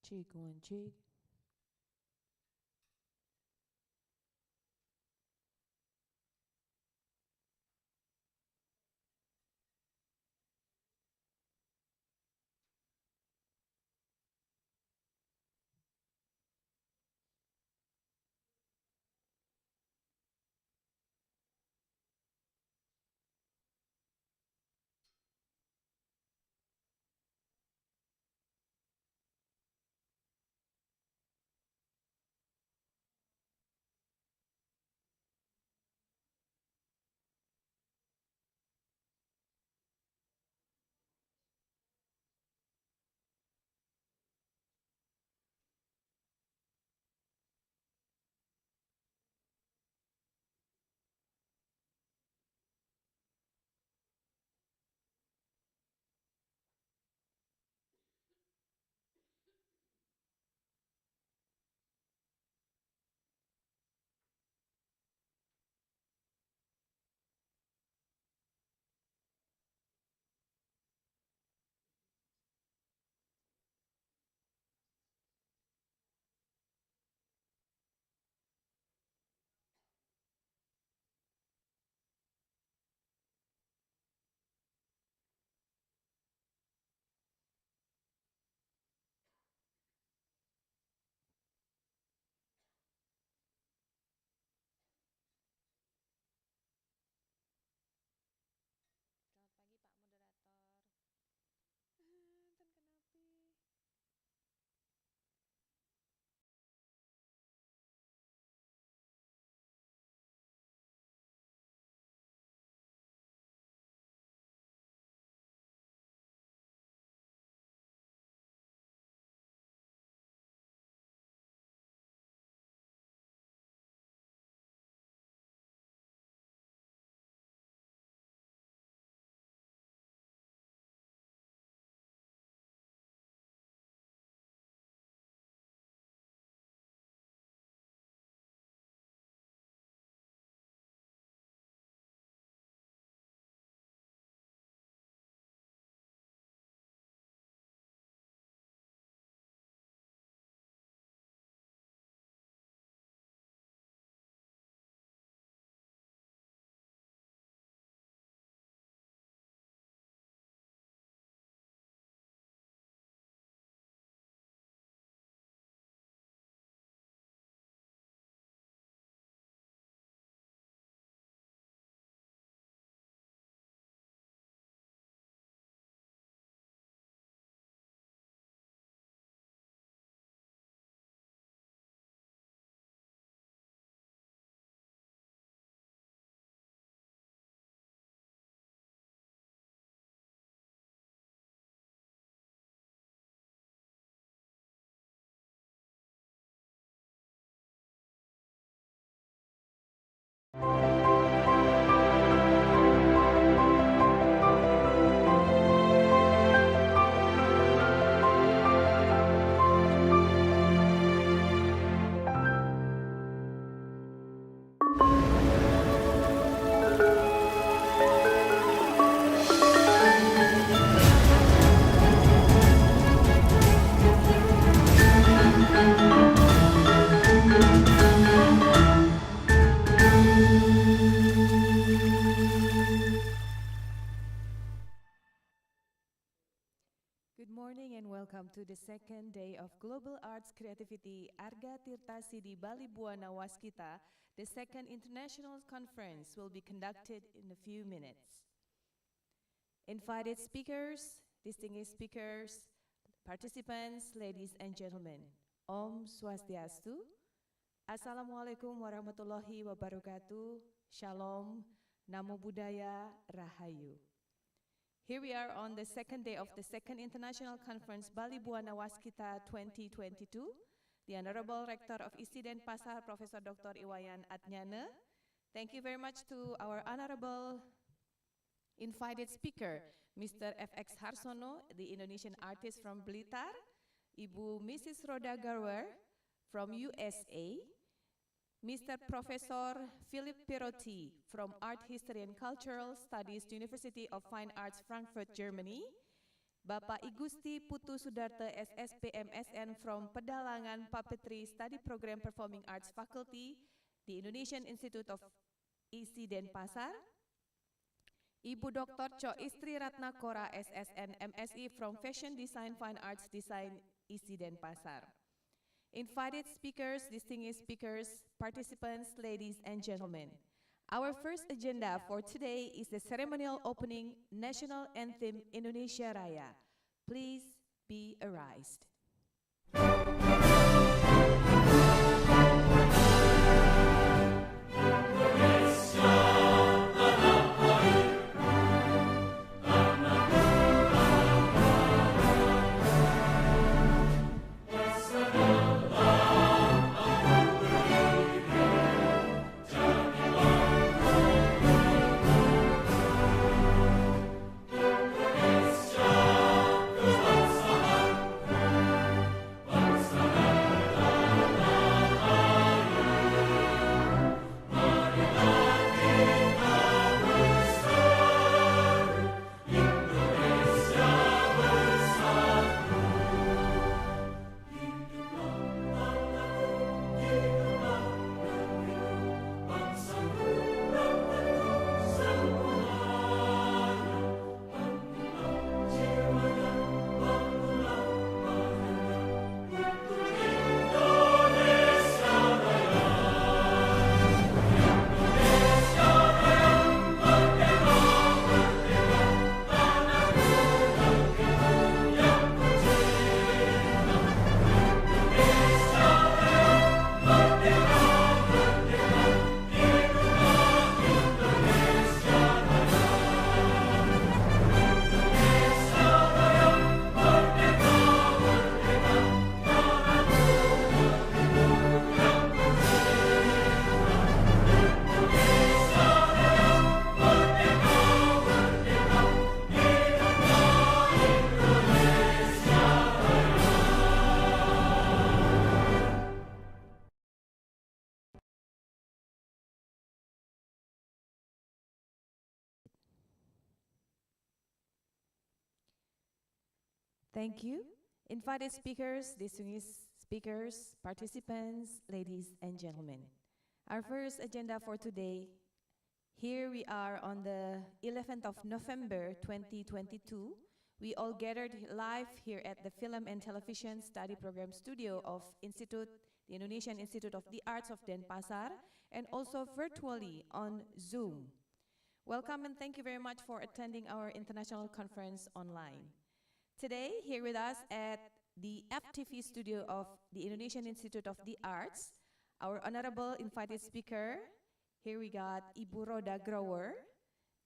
Check one, check. Selamat pagi Pak Moderator. Enten kenapa? Good morning and welcome to the second day of Global Arts Creativity Arga Tirta Sidi Bali-Bhuwana Waskita. The second international conference will be conducted in a few minutes. Invited speakers, distinguished speakers, participants, ladies and gentlemen, Om Swastiastu, Assalamualaikum warahmatullahi wabarakatuh, Shalom, Namo Buddhaya, Rahayu. Here we are on the second day of the second international conference Bali-Bhuwana Waskita 2022. The Honorable Rector of ISI Denpasar, Professor Dr. Iwayan Adnyana. Thank you very much to our Honorable invited speaker, Mr. FX Harsono, the Indonesian artist from Blitar, Ibu Mrs. Rhoda Garwer from USA, Mr. Professor Philip Pirotti from Art History and Cultural Studies, University of Fine Arts, Frankfurt, Germany, Bapak Igusti Putu Sudarta SSPMSN from Pedalangan Puppetry Study Program Performing Arts Faculty, the Indonesian Institute of ISI Denpasar. Ibu Dr. Cho Istri Ratna Kora SSN MSI from Fashion Design Fine Arts Design ISI Denpasar. Invited speakers, distinguished speakers, participants, ladies and gentlemen. Our first agenda for today is the ceremonial opening National Anthem Indonesia Raya. Please be arised. Thank you. Invited speakers, distinguished speakers, participants, ladies and gentlemen. Our first agenda for today, here we are on the 11th of November 2022. We all gathered live here at the Film and Television Study Program Studio of the Indonesian Institute of the Arts of Denpasar, and also virtually on Zoom. Welcome and thank you very much for attending our international conference online. Today, here with us at the FTV studio of the Indonesian Institute of the Arts, our honorable invited speaker, here we got Ibu Roda Grower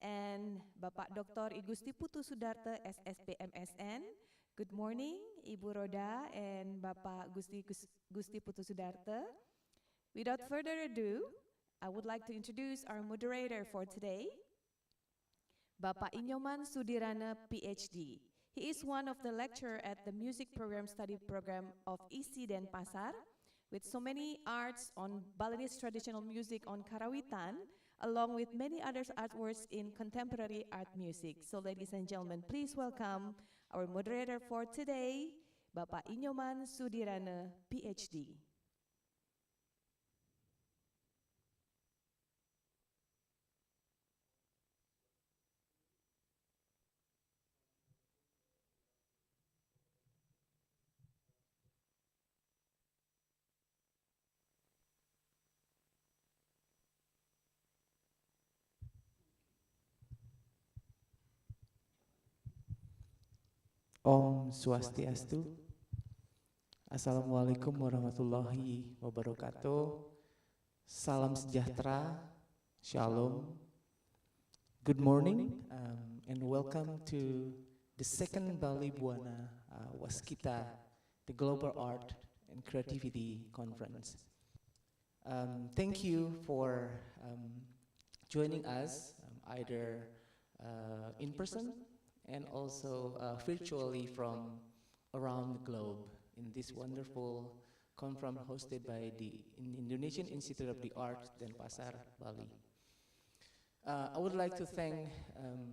and Bapak Dr. Igusti Putu Sudarta SSPMSN. Good morning, Ibu Roda and Bapak Gusti Putu Sudarta. Without further ado, I would like to introduce our moderator for today, Bapak Inyoman Sudirana, PhD. He is one of the lecturers at the Music Program Study Program of ISI Denpasar, with so many arts on Balinese traditional music on Karawitan, along with many other artworks in contemporary art music. So ladies and gentlemen, please welcome our moderator for today, Bapak Inyoman Sudirana, PhD. Om Swastiastu. Assalamualaikum warahmatullahi wabarakatuh. Salam sejahtera. Shalom. Good morning and welcome to the second Bali-Bhuwana Waskita, the Global Art and Creativity Conference. Thank you for joining us either in person and also virtually from around the globe in this wonderful conference hosted by the Indonesian Institute of the Arts Denpasar, Bali. I would like to thank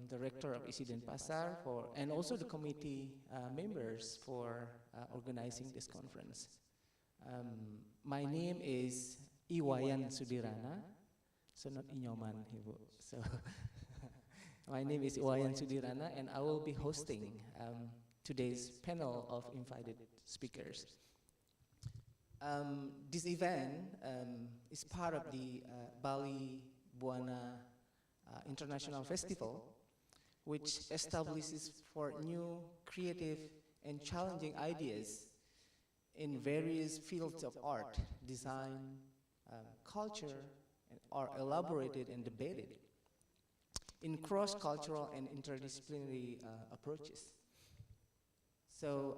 the rector of ISI Denpasar and also the committee members for organizing this conference. My name is Iwayan Sudirana, so not Inyoman, Ibu. So my name is Iwayan Sudirana, and I will be hosting today's panel of invited speakers. This event is part of the Bali-Bhuwana International Festival, which establishes for new, creative, and challenging ideas in various fields of art, design, culture, and are elaborated and debated in cross-cultural and interdisciplinary approaches. So,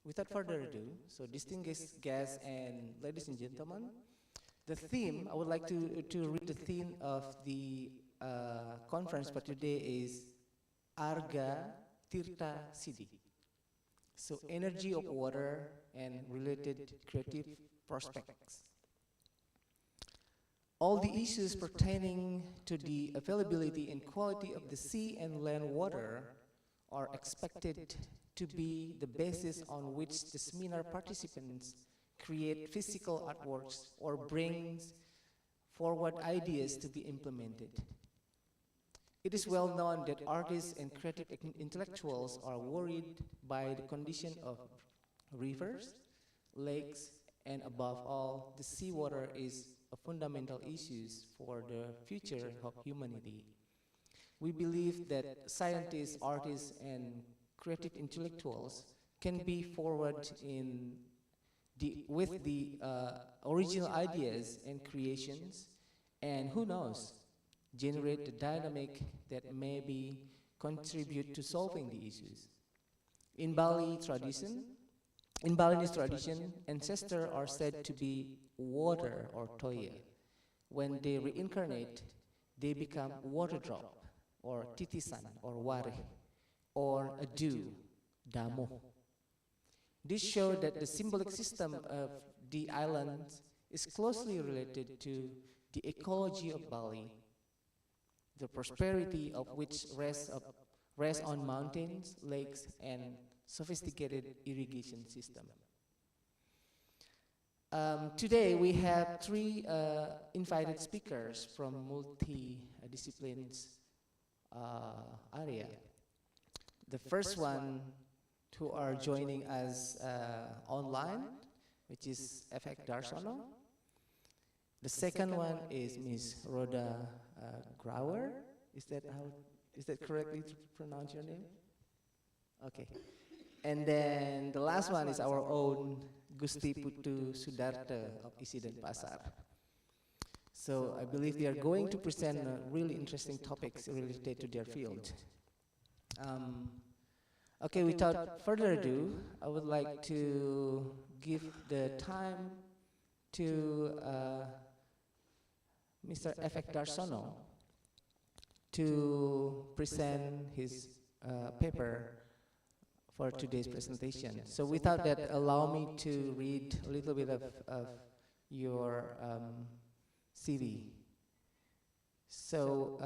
without further ado, so distinguished guests and ladies and gentlemen, the theme, I would like to read the theme of the conference for today is Arga Tirta Siddhi. So energy of water and related creative prospects. All the issues pertaining to the availability and quality of the sea and land water are expected to be the basis on which the seminar participants create physical artworks or brings forward ideas to be implemented. It is well known that artists and creative intellectuals are worried by the condition of rivers, lakes, and above all, the seawater is a fundamental issue for the future of humanity. We believe that scientists, artists, and creative intellectuals can be forward with the original ideas and creations, and who knows, generate the dynamic that maybe contribute to solving the issues. In Balinese tradition, ancestors are said to be water or toya. When they reincarnate, they become water drop, or titisan, or ware, or a dew, damo. This shows that the symbolic system of the islands is closely related to the ecology of Bali, the prosperity of which rests on mountains, lakes, and sophisticated irrigation system. Today we have three invited speakers from multi-disciplines area. The first one who are joining us online, which is Efek Darsono. The second one is Ms. Rhoda Grauer. Is that correctly pronounced your name? Okay. And then the last one is our own Gusti Putu Sudarta of ISI Denpasar. So I believe they are going to present really interesting topics related to their field. Okay, without further ado, I would like to give the time to Mr. Efek Darsono to present his paper for today's presentation. So without that, allow me to read a little bit of your CV. So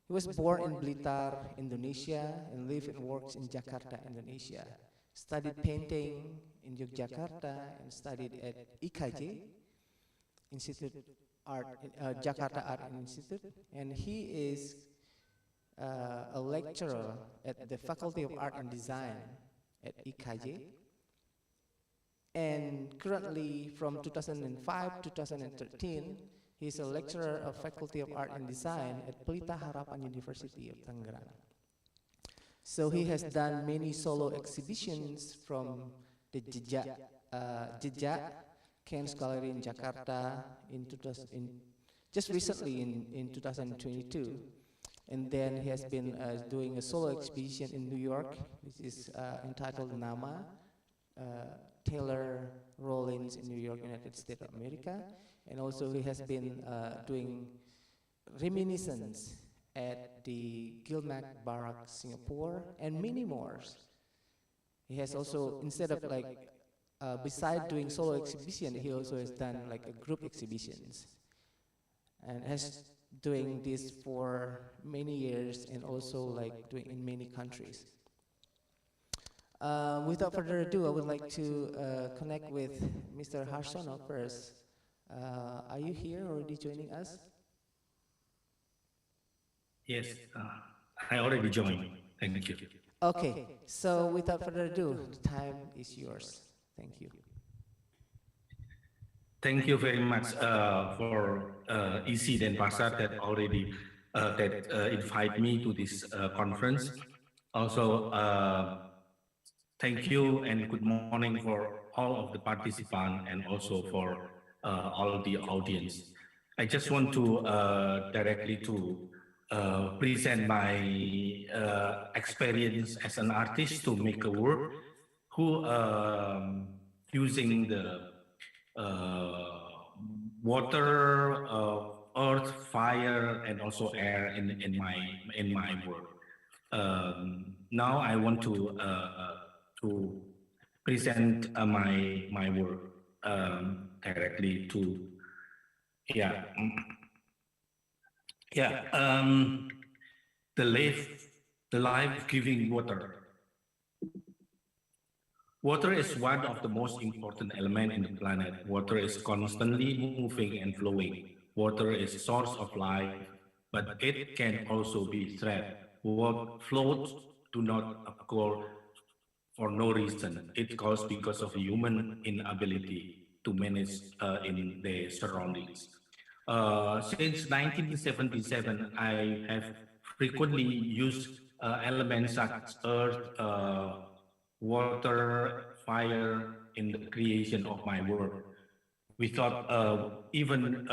he was born in Blitar, Indonesia, and lived and works in Jakarta, Indonesia. Studied painting in Yogyakarta and studied at IKJ, Jakarta Art Institute, and he is a lecturer at the Faculty of Art and Design at IKJ. And currently, from 2005 to 2013, he is a lecturer of Faculty of Art and Design at Pelita Harapan University of Tangerang. So he has done many solo exhibitions from the Jejak Kens Gallery in Jakarta just recently in 2022. And then he has been doing a solo exhibition in New York, which is entitled Nama, Taylor Rollins in New York, United States of America. And also he has been doing reminiscence at the Gilmac Barracks, Singapore, and many more. He has also, instead of beside doing solo exhibition, he also has done like a group exhibitions, and has doing this for many years and also like doing in many countries. Without further ado, I would like to connect with Mr. Harsono first. Are you here already joining us? Yes, I already joined. Thank you. Okay, so without further ado, the time is yours. Thank you. Thank you very much for EC Denpasar that already invite me to this conference. Also, thank you and good morning for all of the participants and also for all the audience. I just want to directly to present my experience as an artist to make a work who using the water, earth, fire, and also air in my work. Now I want to present my work directly to yeah yeah the life-giving water. Water is one of the most important elements in the planet. Water is constantly moving and flowing. Water is a source of life, but it can also be a threat. What floats do not occur for no reason. It goes because of human inability to manage in their surroundings. Since 1977, I have frequently used elements such as earth, water, fire in the creation of my work. Without even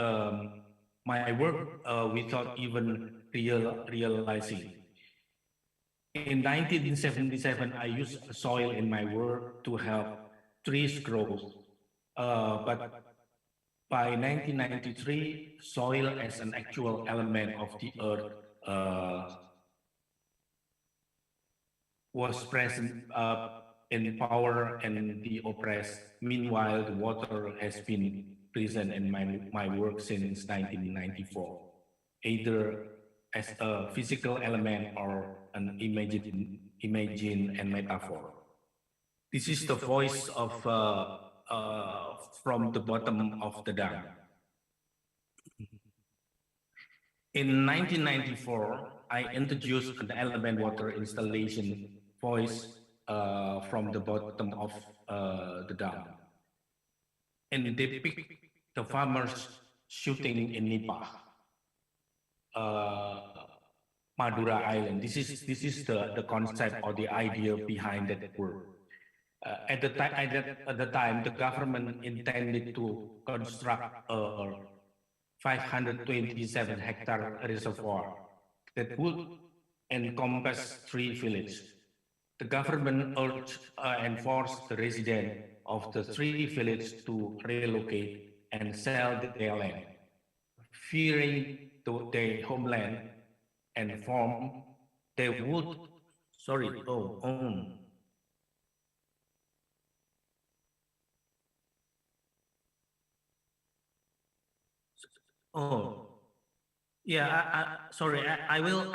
my work, without even realizing. In 1977, I used soil in my work to help trees grow. But by 1993, soil as an actual element of the earth was present in power and the oppressed. Meanwhile, the water has been present in my work since 1994, either as a physical element or an imagine and metaphor. This is the voice of from the bottom of the dam. In 1994, I introduced an element water installation voice from the bottom of the dam. And depict the farmers shooting in Nipah, Madura Island. This is the concept or the idea behind that word. At the time, the government intended to construct a 527 hectare reservoir that would encompass 3 villages. The government urged and forced the residents of the 3 villages to relocate and sell their land, fearing their homeland and farm. They would, sorry, oh, yeah, sorry, I will,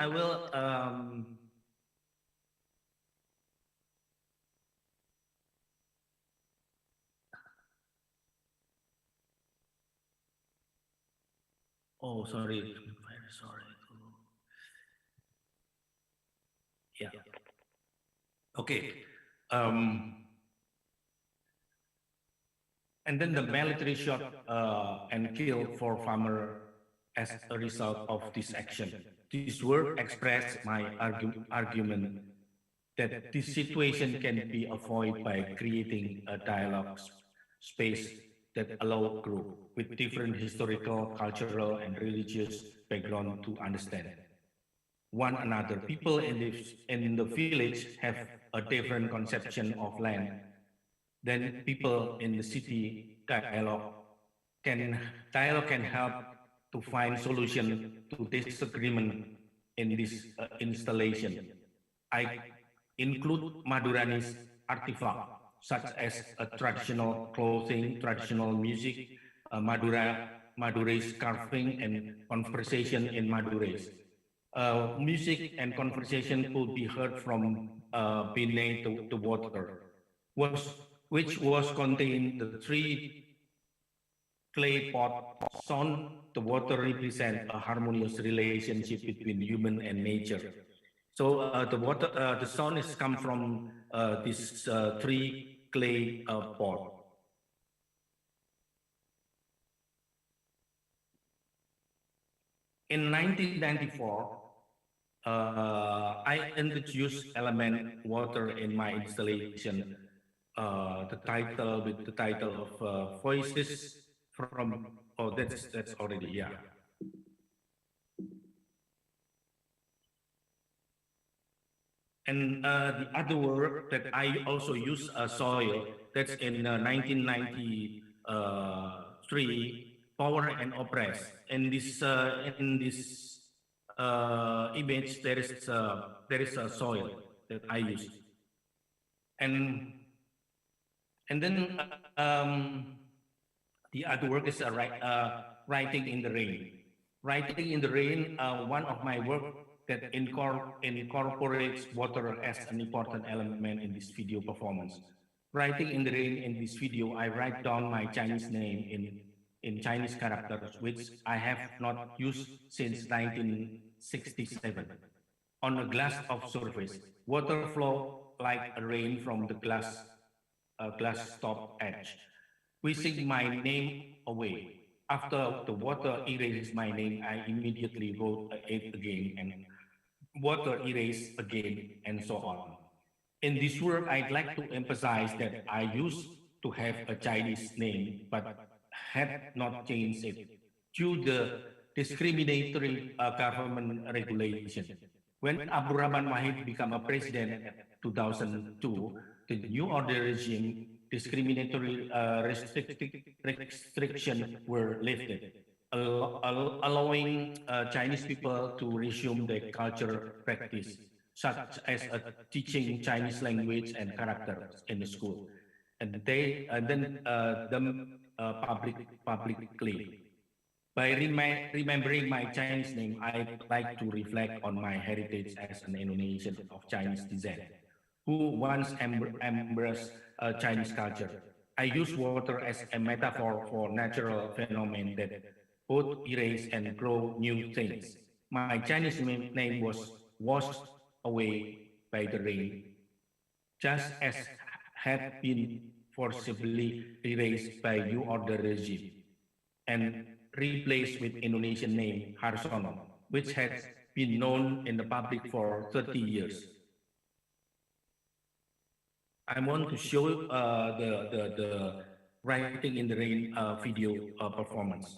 oh, sorry, very sorry. Yeah. Okay. And then the military shot and killed 4 farmers as a result of this action. This work expressed my argument that this situation can be avoided by creating a dialogue space that allow groups with different historical, cultural, and religious background to understand one another. People in the village have a different conception of land than people in the city. Dialogue can help to find solution to disagreement in this installation. I include Madurani's artifact, such as a traditional clothing, traditional music, Madura Madure's carving and conversation in Madure's. Music and conversation could be heard from beneath the water, was, which was contained the three clay pot sound. The water represent a harmonious relationship between human and nature. So the sound is come from this three clay pot. In 1994, I introduced element water in my installation. The title of Voices from. Oh, that's already, yeah. And the other word that I also use soil. That's in 1993. Power and oppress. In this image, there is a soil that I use, and then the other work is writing in the rain. Writing in the rain, one of my work that incorporates water as an important element in this video performance. Writing in the rain in this video, I write down my Chinese name in Chinese characters, which I have not used since 1967. On a glass of surface, water flow like a rain from the glass top edge, whizzing my name away. After the water erases my name, I immediately wrote it again, and water erase again, and so on. In this work, I'd like to emphasize that I used to have a Chinese name, but had not changed it due to the discriminatory government regulation. When Abdurrahman Wahid became a president in 2002, the new order regime discriminatory restrictions were lifted, allowing Chinese people to resume their cultural practice, such as teaching Chinese language and characters in the school, and then them publicly. By remembering my Chinese name, I like to reflect on my heritage as an Indonesian of Chinese descent, who once embraced Chinese culture. I use water as a metaphor for natural phenomena that both erase and grow new things. My Chinese name was washed away by the rain, just as had been forcibly erased by new order regime and replaced with Indonesian name Harsono, which has been known in the public for 30 years. I want to show the Writing in the Rain video performance.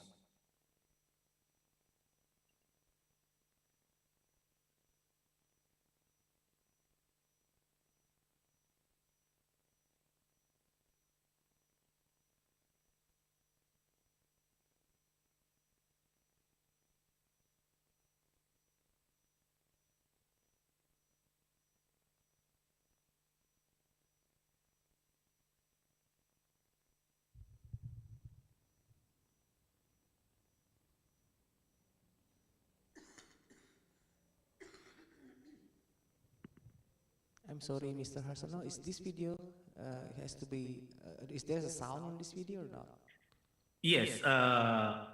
I'm sorry, Mr. Harsono, is this video has to be, is there a sound on this video or not? Yes,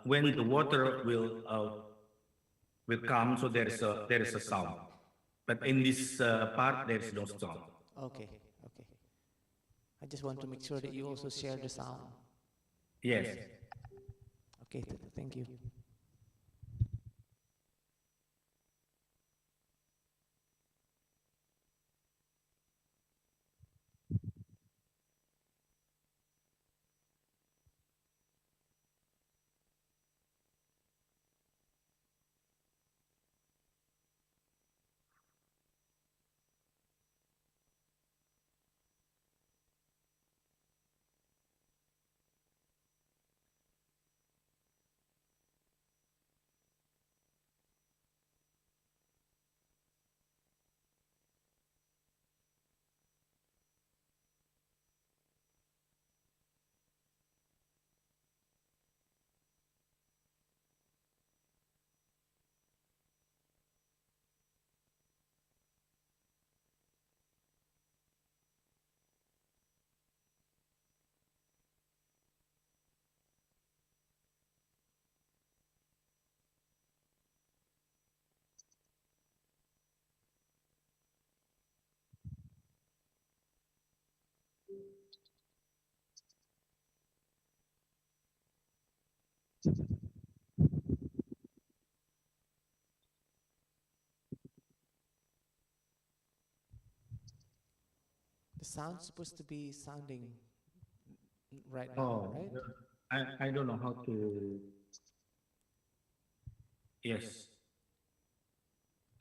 when the water will come, so there is a sound, but in this part there is no sound. Okay, okay. I just want to make sure that you also share the sound. Yes. Okay, thank you. sound's supposed to be sounding right now, Oh, right? I don't know how to. Yes.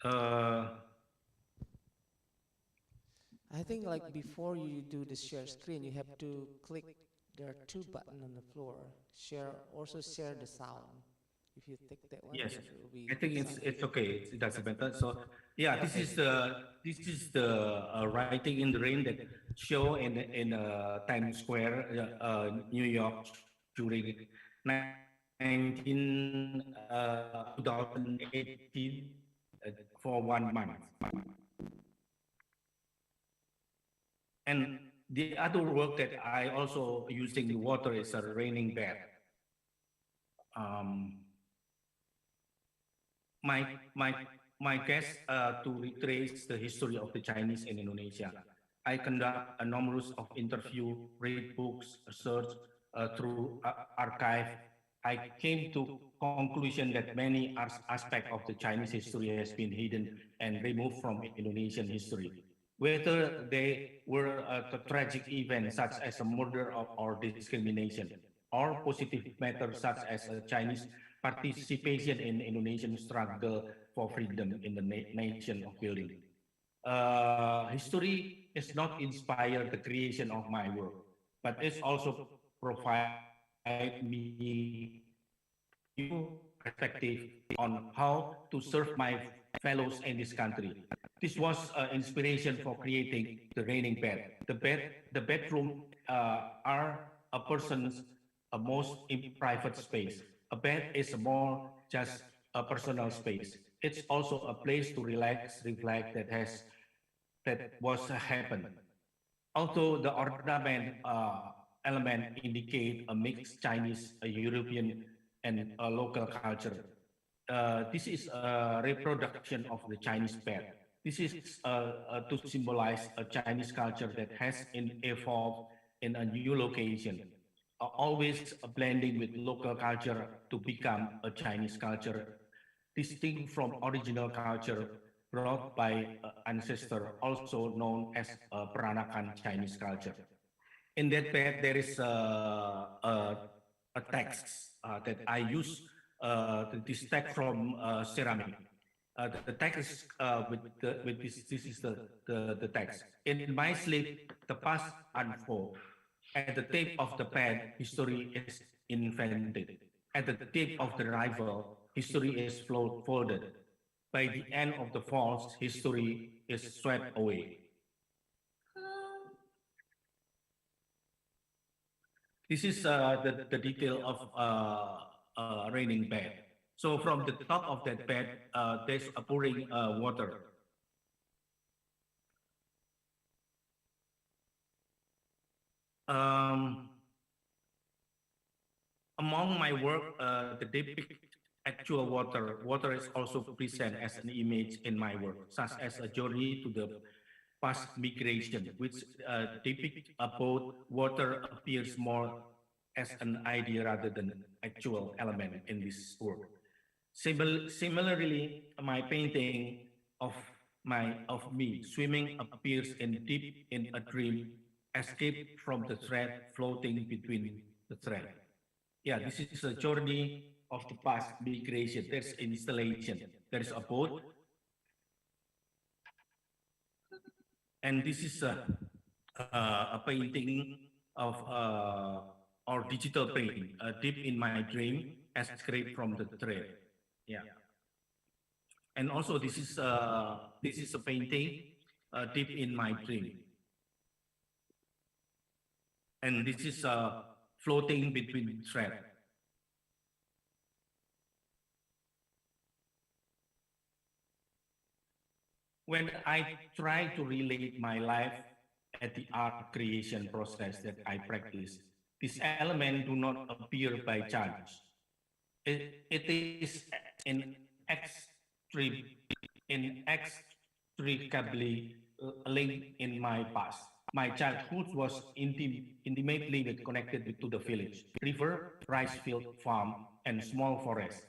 Uh, I think like before you do the share screen, you have to click. There are two buttons on the floor. Share, also share the sound. If you take that one, yes. then it will I be think sounding. it's okay. It doesn't matter. So yeah, Okay. this is the writing in the rain that show in Times Square, New York during 2018 for 1 month. And the other work that I also using the water is a raining bed. Um, my my my quest to retrace the history of the Chinese in Indonesia. I conduct a numerous of interview, read books, research through archive. I came to conclusion that many aspects of the Chinese history has been hidden and removed from Indonesian history. Whether they were a tragic event such as a murder or discrimination, or positive matters such as a Chinese participation in Indonesian struggle for freedom in the nation of building. History is not inspired the creation of my work, but it's also provide me new perspective on how to serve my fellows in this country. This was inspiration for creating the raining bed. The bedroom are a person's a most private space. A bed is more just a personal space. It's also a place to relax, reflect that was happened. Although the ornament element indicate a mixed Chinese, a European, and a local culture, this is a reproduction of the Chinese bed. This is to symbolize a Chinese culture that has evolved in a new location, always blending with local culture to become a Chinese culture, distinct from original culture brought by ancestor, also known as Peranakan Chinese culture. In that bed, there is a text that I use. This text from ceramic. The text is with this is the text. In my sleep, the past unfold. At the tip of the pen, history is invented. At the tip of the rifle, history is folded. By the end of the falls, history is swept away. This is the detail of raining bed. So from the top of that bed, there's a pouring water. Um, Among my work, the depict actual water. Water is also present as an image in my work, such as a journey to the past migration, which depict a boat. Water appears more as an idea rather than actual element in this work. Similarly, my painting of of me swimming appears in deep in a dream, escape from the thread floating between the thread. Yeah, this is a journey of the past migration. There's installation. There is a boat, and this is a painting of or digital painting deep in my dream, escape from the thread. Yeah, and also this is a painting deep in my dream, and this is floating between thread. When I try to relate my life at the art creation process that I practice, these elements do not appear by chance. It is in extreme, inextricably linked in my past. My childhood was intimately connected to the village, river, rice field, farm, and small forest.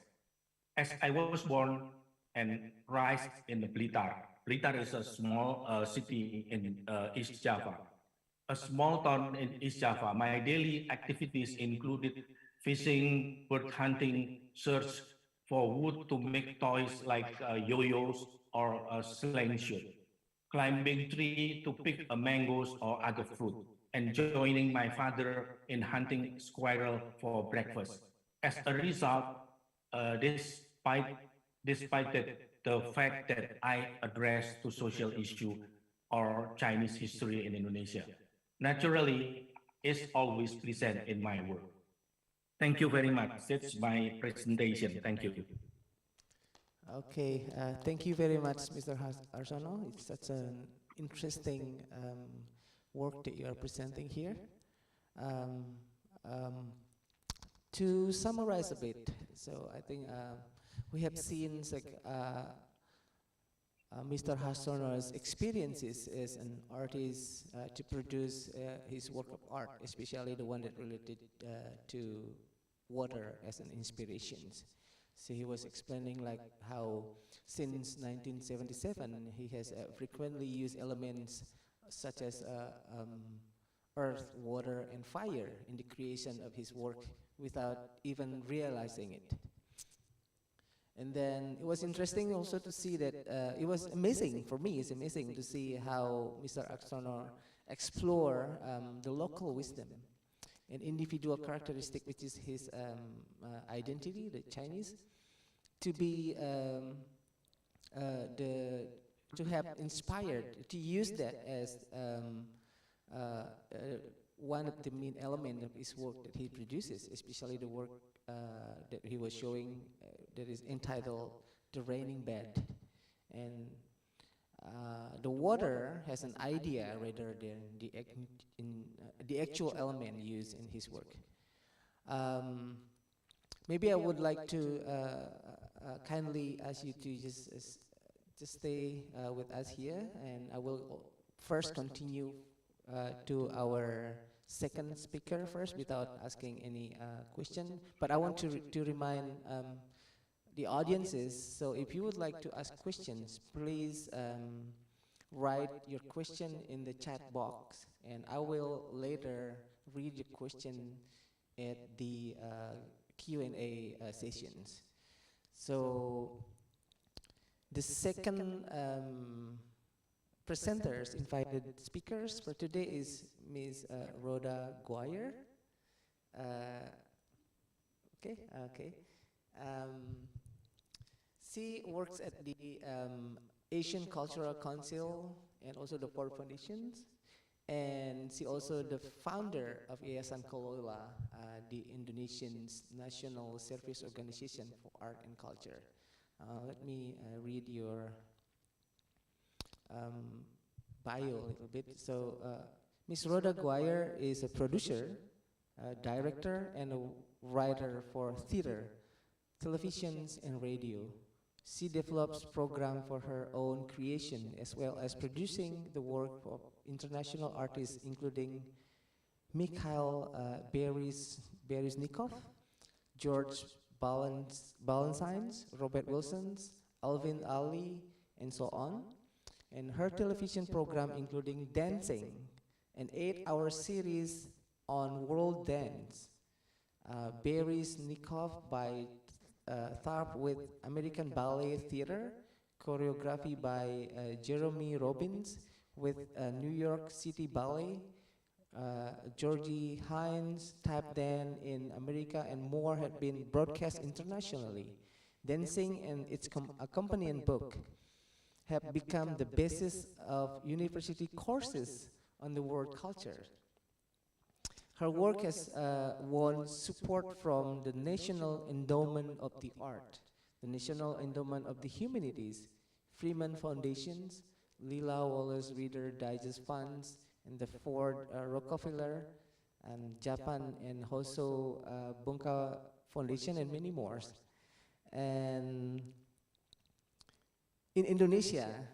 As I was born and raised in Blitar. Blitar is a small city in East Java. a small town in East Java, my daily activities included fishing, bird hunting, search for wood to make toys like yo-yos or a slingshot, climbing tree to pick mangoes or other fruit, and joining my father in hunting squirrel for breakfast. As a result, despite the fact that I address to social issue or Chinese history in Indonesia, naturally is always present in my work. Thank you very much. That's my presentation. Thank you. Okay, thank you very much, Mr. Arsono. It's such an interesting work that you are presenting here. Um, um, to summarize a bit, so I think we have seen Mr. Harsono's experiences as an artist to produce his work of art, especially the one that related to water as an inspiration. So he was explaining like how since 1977 he has frequently used elements such as earth, water, and fire in the creation of his work without even realizing it. And then it was interesting also to see that it was amazing for me. It's amazing to see how Mr. Aksono explore the local wisdom and individual characteristic, which is his identity, the Chinese, to be to have inspired to use that as one of the main element of his work that he produces, especially the work that he was showing that is entitled "The Raining Bed," and the water has an idea rather than the actual element used in his work. Maybe I would like to kindly ask you to just stay with us here, and I will first continue to our second speaker first without asking any question. But I want to remind the audiences, so if you would like to ask questions, please write your question in the chat box, and I will later read your question at the Q&A sessions. So the second presenters, invited speakers for today is Ms. Rhoda Guire. Okay. She works at the Asian Cultural Council and also the Ford Foundations, and she also the founder of Yayasan Kolola, the Indonesian's national service organization for art and culture. Let me read your bio a little bit. So Ms. Rhoda Guire is a producer, director, and a writer for theater, televisions, and radio. She develops programs for her own creation as well as producing the work of international artists including Mikhail Bereznikov, George Balanchines, Robert Wilsons, Alvin Ali, and so on. And her television program including Dancing, an 8-hour series on world dance, Bereznikov by Tharp with American Ballet Theater, choreography by Jeremy Robbins with New York City Ballet, Georgie Hines, Tap Dan in America, and more had been broadcast internationally. Dancing and its accompanying book have become the basis of university courses on the world culture. Her work has won support from the National Endowment of the Art, the National Endowment of the Humanities, Freeman Foundations, Lila Wallace Reader Digest Funds, and the Ford Rockefeller, and Japan and Hoso Bunka Foundation, and many more. And in Indonesia,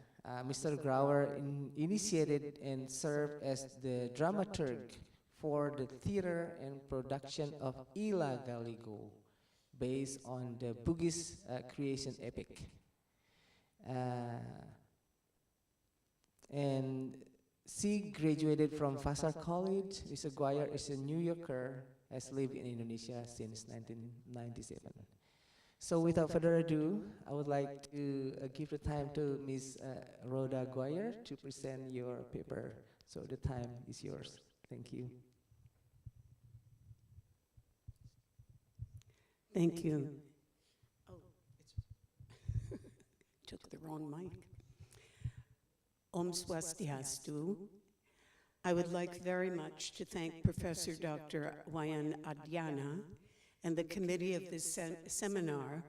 Mr. Grauer initiated and served as the dramaturg for the theater and production of Ila Galigo, based on the Bugis creation epic. And She graduated from Vassar College. Miss Aguirre is a New Yorker, has lived in Indonesia since 1997. So without further ado, I would like to give the time to Ms. Rhoda Aguirre to present your paper. So the time is yours. Thank you. Thank you. Oh, took the wrong mic. Om Swastiastu. I would like very much to thank Professor Dr. Wayan Adhyana and the committee of this seminar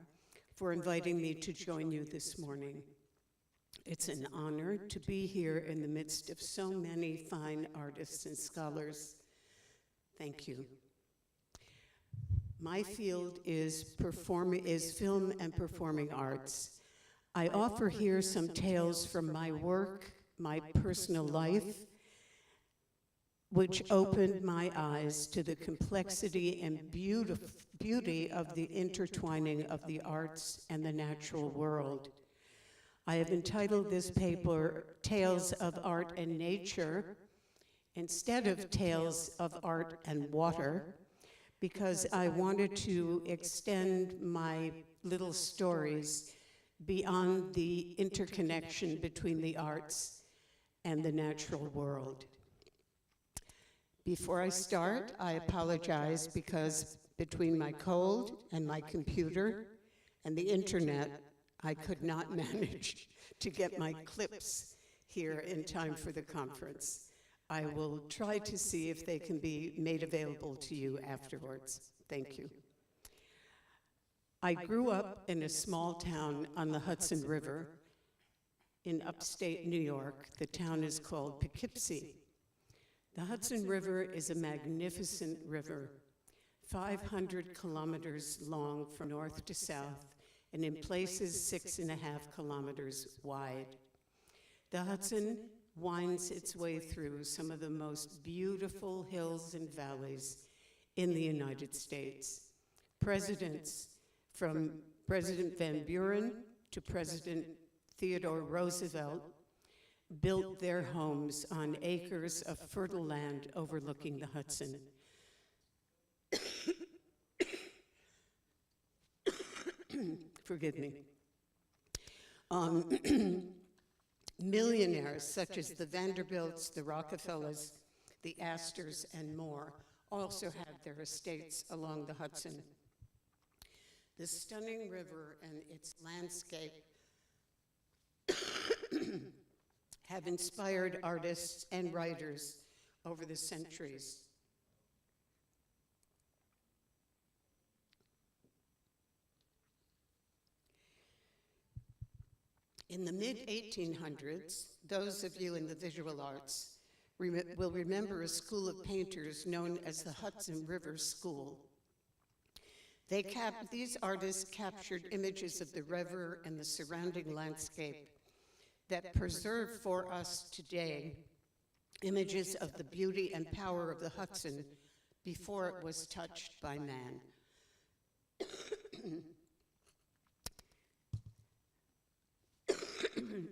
for inviting me to join you this morning. It's an honor to be here in the midst of so many fine artists and scholars. Thank you. My field is film and performing arts. I offer here some tales from my work, my personal life, which opened my eyes to the complexity and beauty of the intertwining of the arts and the natural world. I have entitled this paper, Tales of Art and Nature, instead of Tales of Art and Water, because I wanted to extend my little stories beyond the interconnection between the arts and the natural world. Before I start, I apologize because between my cold and my computer and the internet, I could not manage to get my clips here in time for the conference. I will try to see if they can be made available to you afterwards. Thank you. I grew up in a small town on the Hudson River in upstate New York. The town is called Poughkeepsie. The Hudson River is a magnificent river, 500 kilometers long from north to south, and in places 6.5 kilometers wide. The Hudson winds its way through some of the most beautiful hills and valleys in the United States. Presidents, from President Van Buren to President Theodore Roosevelt, built their homes on acres of fertile land overlooking the Hudson. Forgive me. Millionaires such as the Vanderbilts, the Rockefellers, the Astors, and more also had their estates along the Hudson. The stunning river and its landscape have inspired artists and writers over the centuries. In the mid-1800s, those of you in the visual arts will remember a school of painters known as the Hudson River School. These artists captured images of the river and the surrounding landscape that preserve for us today images of the beauty and power of the Hudson before it was touched by man.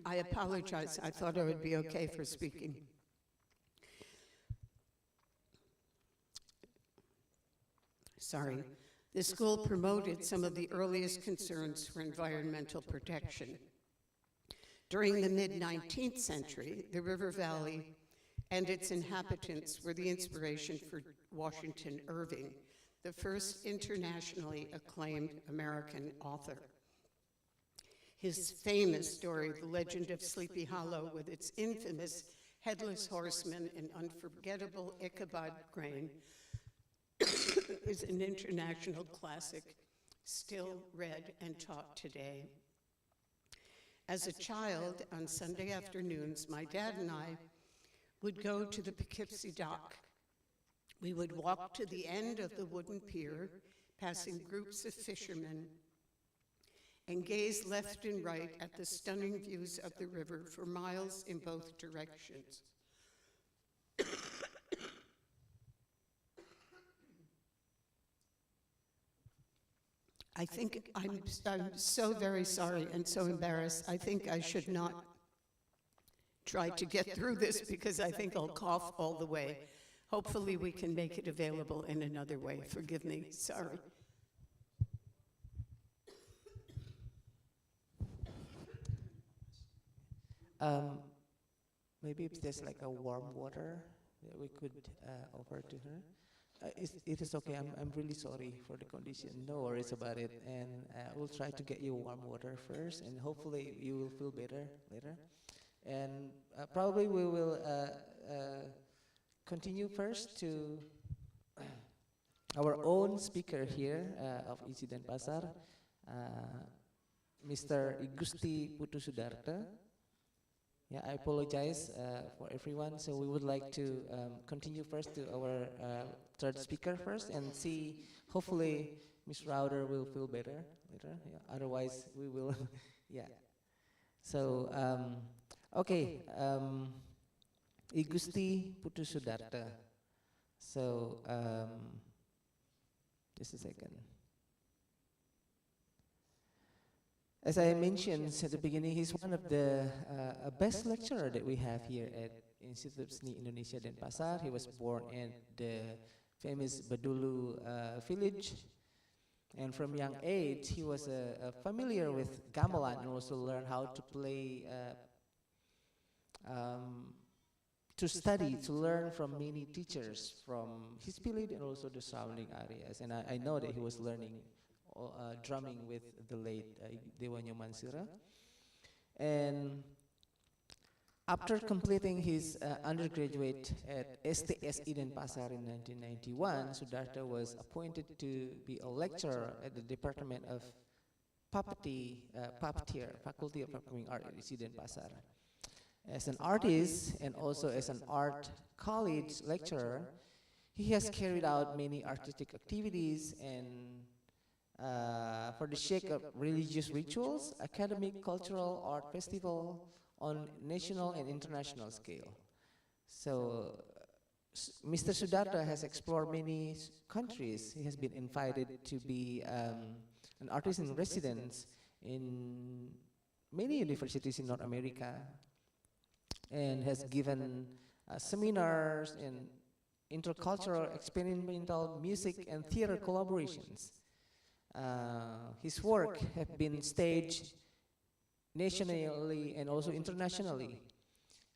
I apologize. I thought I would be okay for speaking. Sorry. The school promoted some of the earliest concerns for environmental protection. During the mid-19th century, the River Valley and its inhabitants were the inspiration for Washington Irving, the first internationally acclaimed American author. His famous story, The Legend of Sleepy Hollow, with its infamous headless horseman and unforgettable Ichabod Crane, is an international classic, still read and taught today. As a child, on Sunday afternoons, my dad and I would go to the Poughkeepsie dock. We would walk to the end of the wooden pier, passing groups of fishermen, and gaze left and right at the stunning views of the river for miles in both directions. I think I'm so very sorry and so embarrassed. I think I should not try to get through this because I think I'll cough all the way. Hopefully we can make it available in another way. Forgive me, sorry. Maybe if there's like a warm water that we could offer to her. It is okay. I'm really sorry for the condition. No worries about it. And we'll try to get you warm water first, and hopefully you will feel better later. And probably we will continue first to our own speaker here of ISI Denpasar, Mr. Igusti Putusudarta. Yeah, I apologize for everyone. So we would like to continue first to our third speaker first and see, hopefully, Ms. Rauder will feel better later. Yeah, otherwise, we will, yeah. So, okay, Igusti Putusudarta. So, just a second. As I mentioned at the beginning, he's one of the best lecturer that we have here at Institute of Seni Indonesia Denpasar. He was born in the famous Badulu village, and from young age he was familiar with gamelan and also learned how to play, to learn from many teachers from his village and also the surrounding areas. And I know that he was learning drumming with the late Dewa Nyoman Sira. And after completing his undergraduate at STSI Denpasar in 1991, Sudarta was appointed to be a lecturer at the Department of Puppeteer, Faculty of Performing Art at ISI Denpasar. As an artist and also as an art college lecturer, he has carried out many artistic activities and for the sake of religious rituals, academic, cultural, art festival on national and international scale. So, Mr. Sudarta has explored many countries. He has been invited to be an artist in residence in many universities in North America, and has given seminars in intercultural, experimental music and theater collaborations. His work have been staged nationally and also internationally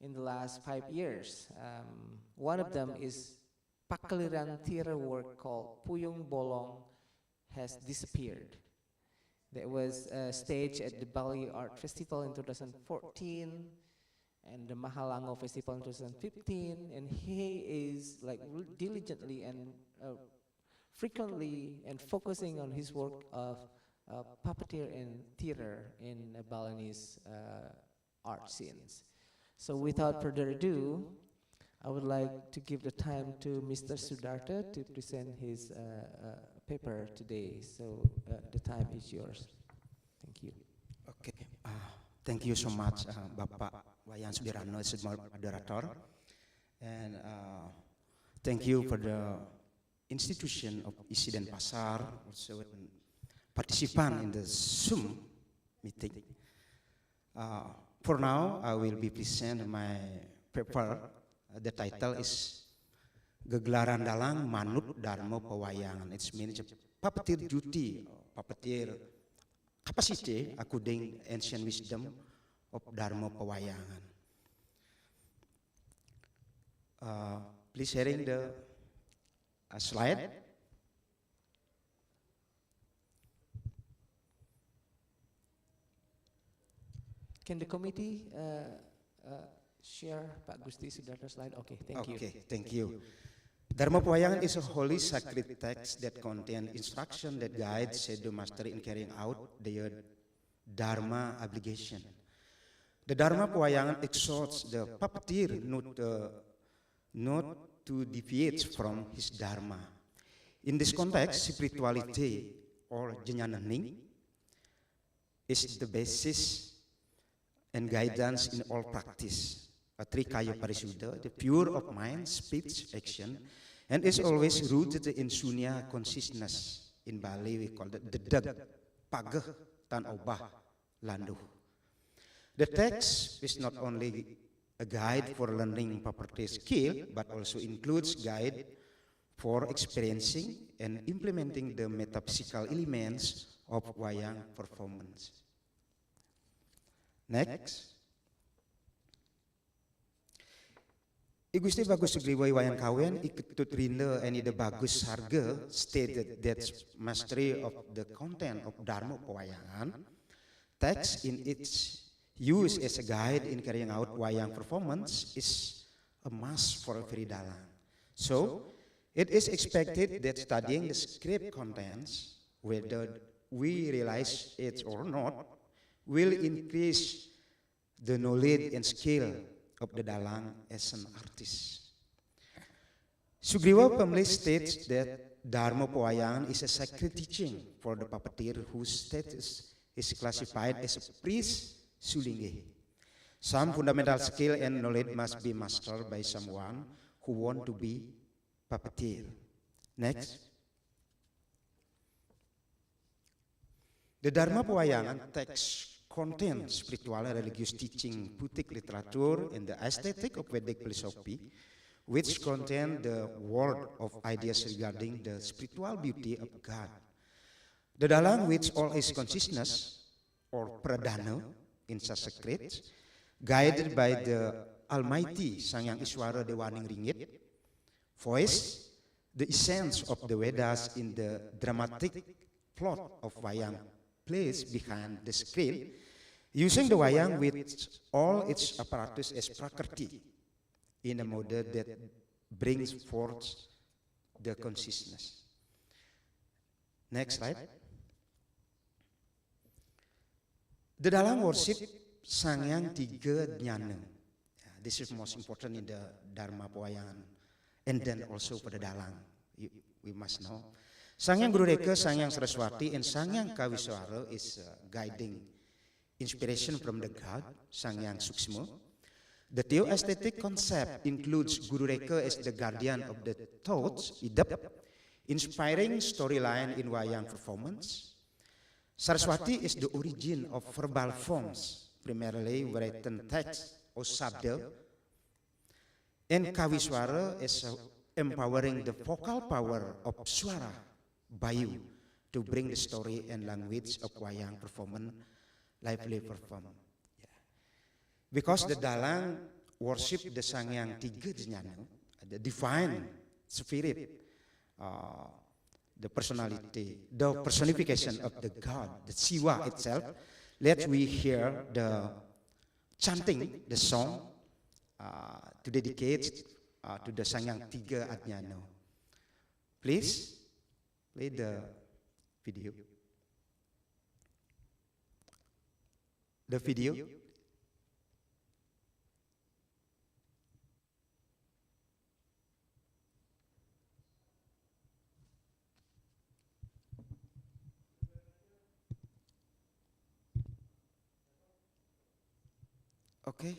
in the last 5 years. One of them is Pakeliran theater work called Puyung Bolong Has Disappeared. That was staged at the Bali Art Festival in 2014 and the Mahalango Festival in 2015, and he is like diligently and frequently and focusing on his work of puppeteer and theater in Balinese art scenes. So without further ado, I would like to give the time to Mr. Sudarta to present his paper today. So the time is yours. Thank you. Okay. Thank you so much, Bapak Wayan Sudirano, as moderator. And thank you for the institution of ISI Denpasar, also participant in the Zoom meeting. For now, I will be present my paper. The title is Gegelaran Dalang Manut Dharma Pewayangan. It means puppeteer duty, puppeteer capacity according ancient wisdom of Dharma Pewayangan. Please sharing the slide. Can the committee share Pak Gusti Sudarta slide? Okay, thank you. Okay, thank you. Dharma Pewayangan is a holy sacred text that contains instruction that guides shadow master in carrying out their Dharma obligation. The Dharma Pewayangan exhorts the puppeteer not to deviate from his Dharma. In this context, spirituality or Jenyanening is the basis and guidance in all practice. A Trikaya Parisuddha, the pure of mind, speech, action, and is always rooted in Sunya consciousness. In Bali, we call it the Dag, Pagah, Tan Obah, Landuh. The text is not only a guide for learning property skill, but also includes guide for experiencing and implementing the metaphysical elements of wayang performance. Next. I Gusti Bagus Sugriwoy Wayang Kawen ikut rinda and ida Bagus Harga stated that mastery of the content of Dharma Pewayangan text in its use as a guide in carrying out wayang performance is a must for every dalang. So, it is expected that studying the script contents, whether we realize it or not, will increase the knowledge and skill of the dalang as an artist. Sugriwa firmly states that Dharma Pewayangan is a sacred teaching for the puppeteer whose status is classified as a priest sulingge. Some fundamental skill and knowledge must be mastered by someone who want to be puppeteer. Next. The Dharma Pewayangan text contains spiritual and religious teaching, Buddhic literature, and the aesthetic of Vedic philosophy, which contain the world of ideas regarding the spiritual beauty of God. The dalang, which all is consciousness, or pradana, in Sanskrit, guided by the Almighty Sang Yang Iswara Dewaning Ringit, voice the essence of the Vedas in the dramatic plot of wayang plays behind the screen, using the wayang with all its apparatus as prakrti in a model that brings forth the consciousness. Next slide. The dalang worship Sang Yang Tiga Jnana. This is most important in the Dharma Pewayangan, and then also for the dalang. We must know. Sang Yang Guru Reka, Sang Yang Saraswati, and Sang Yang Kawiswara is guiding inspiration from the God, Sang Yang Suksma. The theo-aesthetic concept includes Guru Reka as the guardian of the thoughts, idap, inspiring storyline in wayang performance. Saraswati is the origin of verbal forms, primarily written text or sabda. And Kawiswara is empowering the vocal power of swara, bayu, to bring the story and language of wayang performance lively perform. Yeah. Because the dalang worship the Sang Yang Tiga Jnana, the divine spirit, the personality, the personification of the God, the Siwa itself. Let we hear the chanting, the song, to dedicate to the Sang Yang Tiga Jnana. Please play the video. The video. Okay.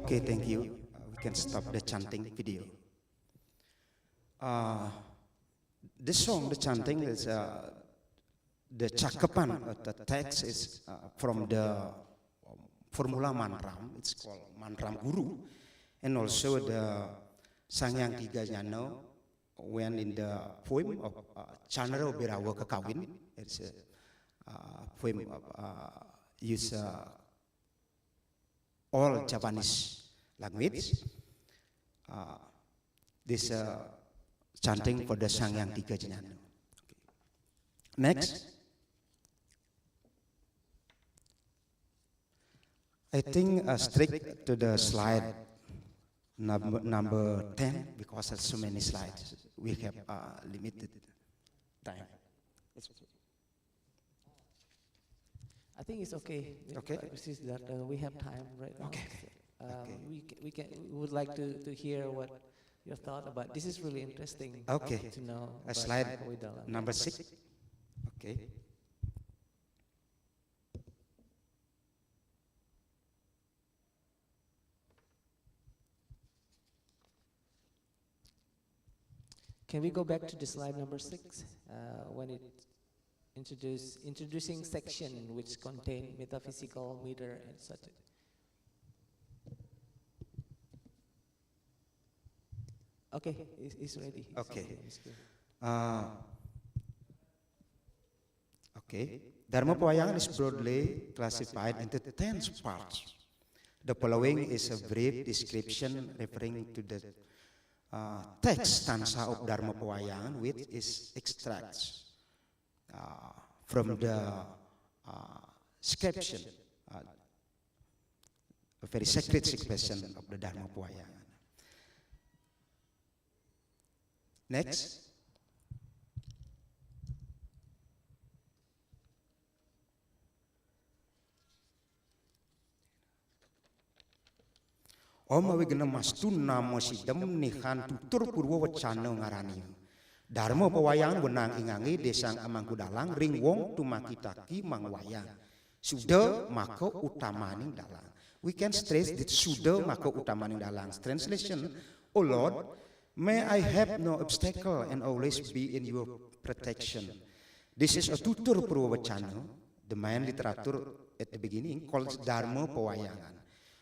Okay, thank you. We can stop the chanting video. This song, the chanting, is the cakapan, the text is from the formula mantram. It's called mantram guru, and also the Sangyang Tiga Nyano. When in the poem of Chandra Birawa Kakawin, it's a poem use all Japanese language. This chanting for the Sangyang Tiga Nyano. Next. I think straight to the slide number 10, because there's so many slides. We have limited time. I think it's okay. Okay. That we have time right now. Okay. So, we would like to hear what your thought about this. Is really interesting. Okay. To know. Slide number 6. Okay. Can we go back to the slide number 6 when it introducing section which contain metaphysical meter and such? Okay, it's ready. Okay. Okay. Dharma Pawayangan is broadly classified into 10 parts. The following is a brief description referring to the text stanza of Dharma Pawayangan, which is extracts from the inscription, a very sacred expression of the Dharma Pawayangan. Next. Oma wigna mastun namo sidam nihan tutur purwo wacana ngarani. Dharma Pawayangan wenang ingangi desang amangkudalang ring wong tumakitaki mangwayang. Suda maka utamaning dalang. We can stress that suda maka utamaning dalang. Translation, O Lord, may I have no obstacle and always be in your protection. This is a tutur purwo wacana, the main literature at the beginning called Dharma Pawayangan,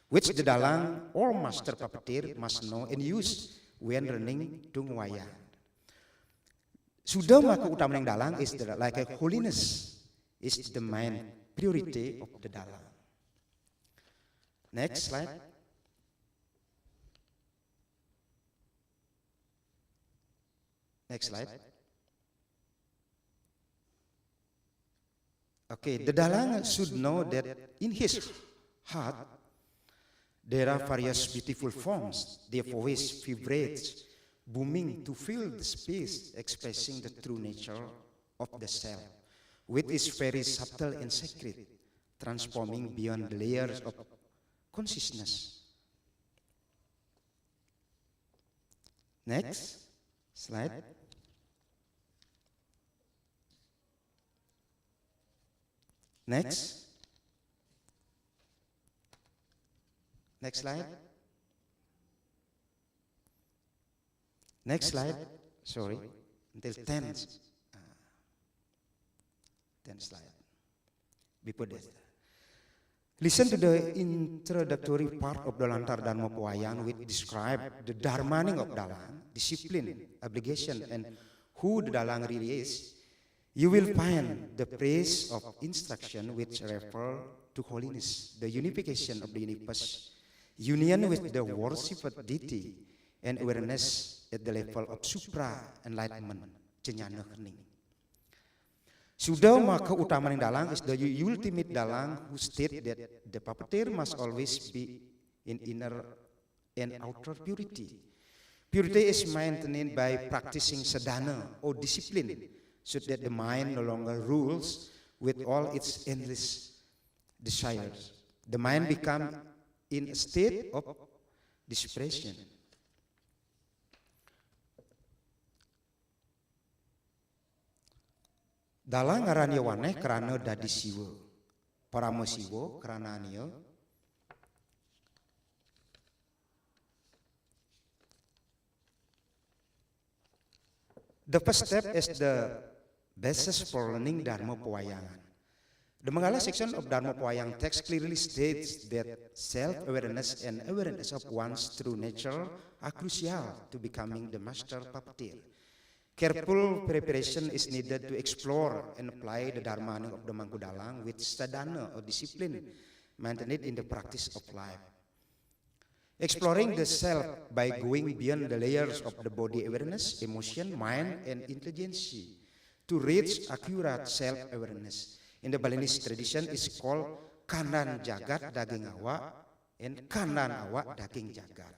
which the dalang or master puppeteer must know and use when running tung wayang. Sudah maka utamaning dalang is like a holiness is the main priority of the dalang. Next slide. Next slide. Okay, the dalang should know that in his heart there are various beautiful forms. Their voice vibrates, booming to fill the space, expressing the true nature of the self, which is very subtle and sacred, transforming beyond the layers of consciousness. Next slide. Next. Next slide. Next slide. Sorry. Until 10. 10 slide. Before that. Listen to the introductory part of the Lantar Dharma Pawayangan which describe the dharmaning of dalang, discipline, obligation, and who the dalang really is. You will find the praise of instruction which refer to holiness, the unification of the universe, union with the worshipped deity, and awareness at the level of supra enlightenment, cenyana hening. Sudah maka utamaning dalang is the ultimate dalang who state that the puppeteer must always be in inner and outer purity. Purity is maintained by practicing sadhana or discipline, so that the mind no longer rules with all its endless desires. The mind becomes in a state of dispersion. Dalang ngarani waneh karana dadi siwa. Parama siwa karana ania The first step is the basis for learning Dharma Pewayangan. The Mangala section of Dharma Pewayang text clearly states that self-awareness and awareness of one's true nature are crucial to becoming the master puppeteer. Careful preparation is needed to explore and apply the Dharma of the Mangkudalang with sadhana or discipline maintained in the practice of life. Exploring the self by going beyond the layers of the body awareness, emotion, mind, and intelligence to reach accurate self-awareness. In the Balinese tradition, is called kanan jagat daging awak and kanan awak daging jagat.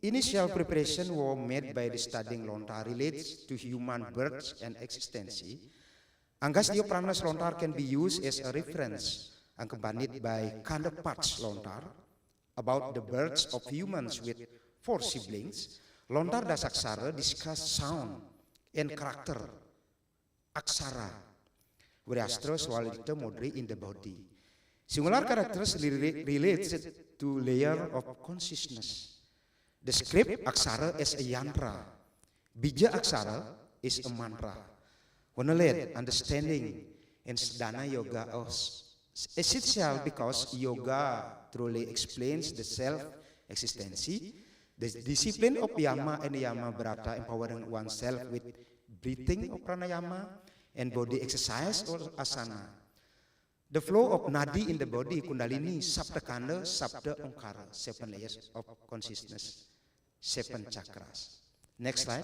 Initial preparation were made by the studying lontar relates to human birth and existence. Anggas dio pranas lontar can be used as a reference, accompanied by kanda parts lontar about the births of humans with 4 siblings. Lontar das aksara discuss sound and character aksara. Whereas swalita modri in the body. Singular characters related to layer of consciousness. The script aksara is a yantra. Bija aksara is a mantra. Knowledge, understanding, and sadhana yoga is essential because yoga truly explains the self-existence. The discipline of yama and yama brata empowering oneself with breathing of pranayama and body exercise or asana. The flow of nadi in the body, kundalini, sabda kanda, sabda omkara, 7 layers of consciousness, 7 chakras. Next slide.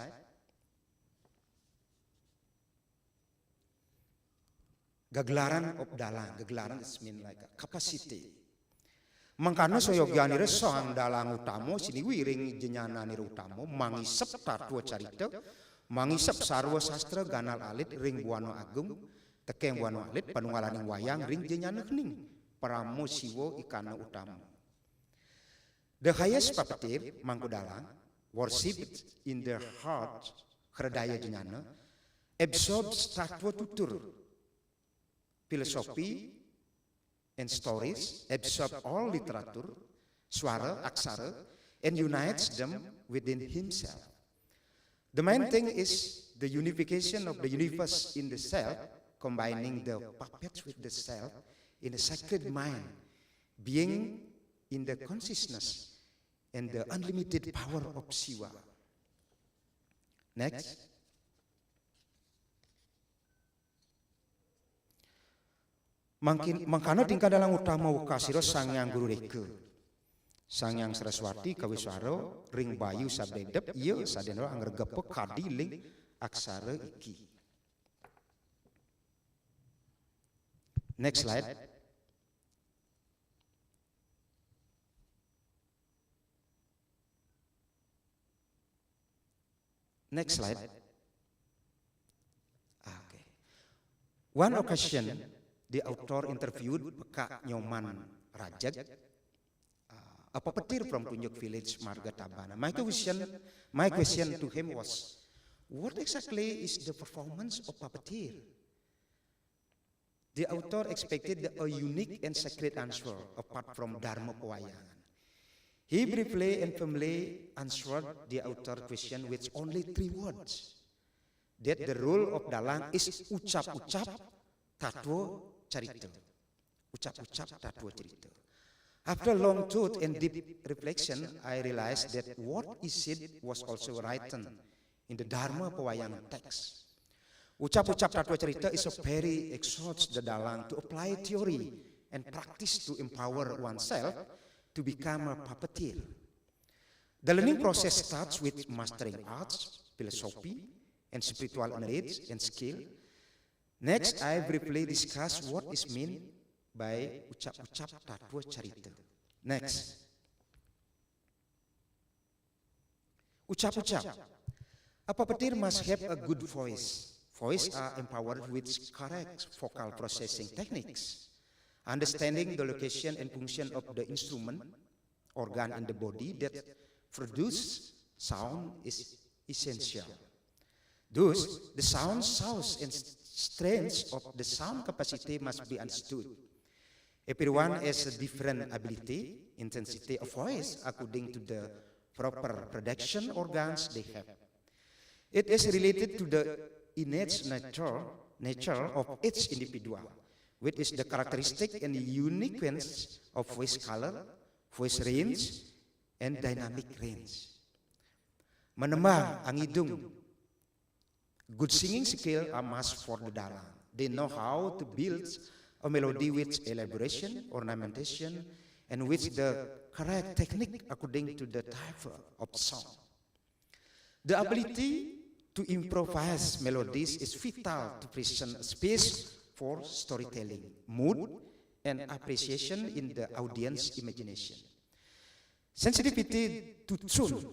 Gaglaran of dalang. Gaglaran is mean like a capacity. Mangkana soyogyani reso ang dalang utamo, siniwiring jenyana nir utamo, mangisap tatwa carita, mangisap sarwa sastra ganal alit ring buano agung tekeng buano alit panungalaning wayang ring jenyana kening paramo siwo ikana utama. The highest puppeteer Mangkudalang worshipped in their heart herdaya jenyana absorbs tatwa tutur philosophy and stories, absorb all literature, swara, aksara, and unites them within himself. The main thing is the unification of the universe in the self, combining the puppets with the self in a sacred mind, being in the consciousness and the unlimited power of Siwa. Next. Mangkano tingkah dalam utama ukasiro sangyang guru reke. Sangyang Saraswati kawiswaro ring bayu sabedep iya sadeno angregepe kadi ling aksara iki. Next slide. Next slide. Okay. One occasion, the author interviewed Peka Nyoman Rajak, a puppeteer from Tunjuk village, Marga Tabana. My question to him was, what exactly is the performance of puppeteer? The author expected a unique and sacred answer apart from Dharma Pewayangan. He briefly and firmly answered the author question with only 3 words. That the role of dalang is ucap-ucap tatwa carita. Ucap-ucap tatwa carita. After long thought and deep reflection, I realized that what he said was also written in the Dharma Pewayangan text. Ucap-ucap tatwa carita is a very exhorts the dalang to apply theory and practice to empower oneself to become a puppeteer. The learning process starts with mastering arts, philosophy, and spiritual knowledge and skill. Next, I briefly discuss what is meant by ucap-ucap tatwa carita. Next. Ucap-ucap. A puppeteer must have a good voice. Voice are empowered with correct vocal processing techniques. Understanding the location and function of the instrument, organ in the body that produce sound is essential. Thus, the sound source and strength of the sound capacity must be understood. Everyone has a different ability, intensity of voice according to the proper production organs they have. It is related to the innate nature of each individual, which is the characteristic and uniqueness of voice color, voice range, and dynamic range. Menembang ang hidung. Good singing skill are must for the dalang. They know how to build a melody with elaboration, ornamentation, and with the correct technique according to the type of song. The ability to improvise melodies is vital to present space for storytelling, mood, and appreciation in the audience imagination. Sensitivity to tune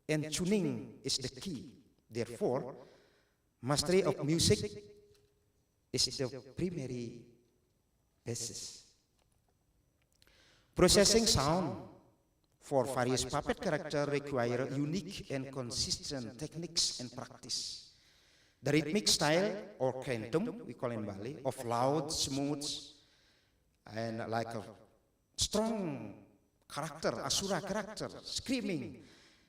and tuning is the key. Therefore, mastery of music is the primary basis. Processing sound for various puppet characters require unique and consistent techniques and practice. The rhythmic style, or krentum, we call in Bali, of loud, smooth, and like a strong character, asura character, screaming,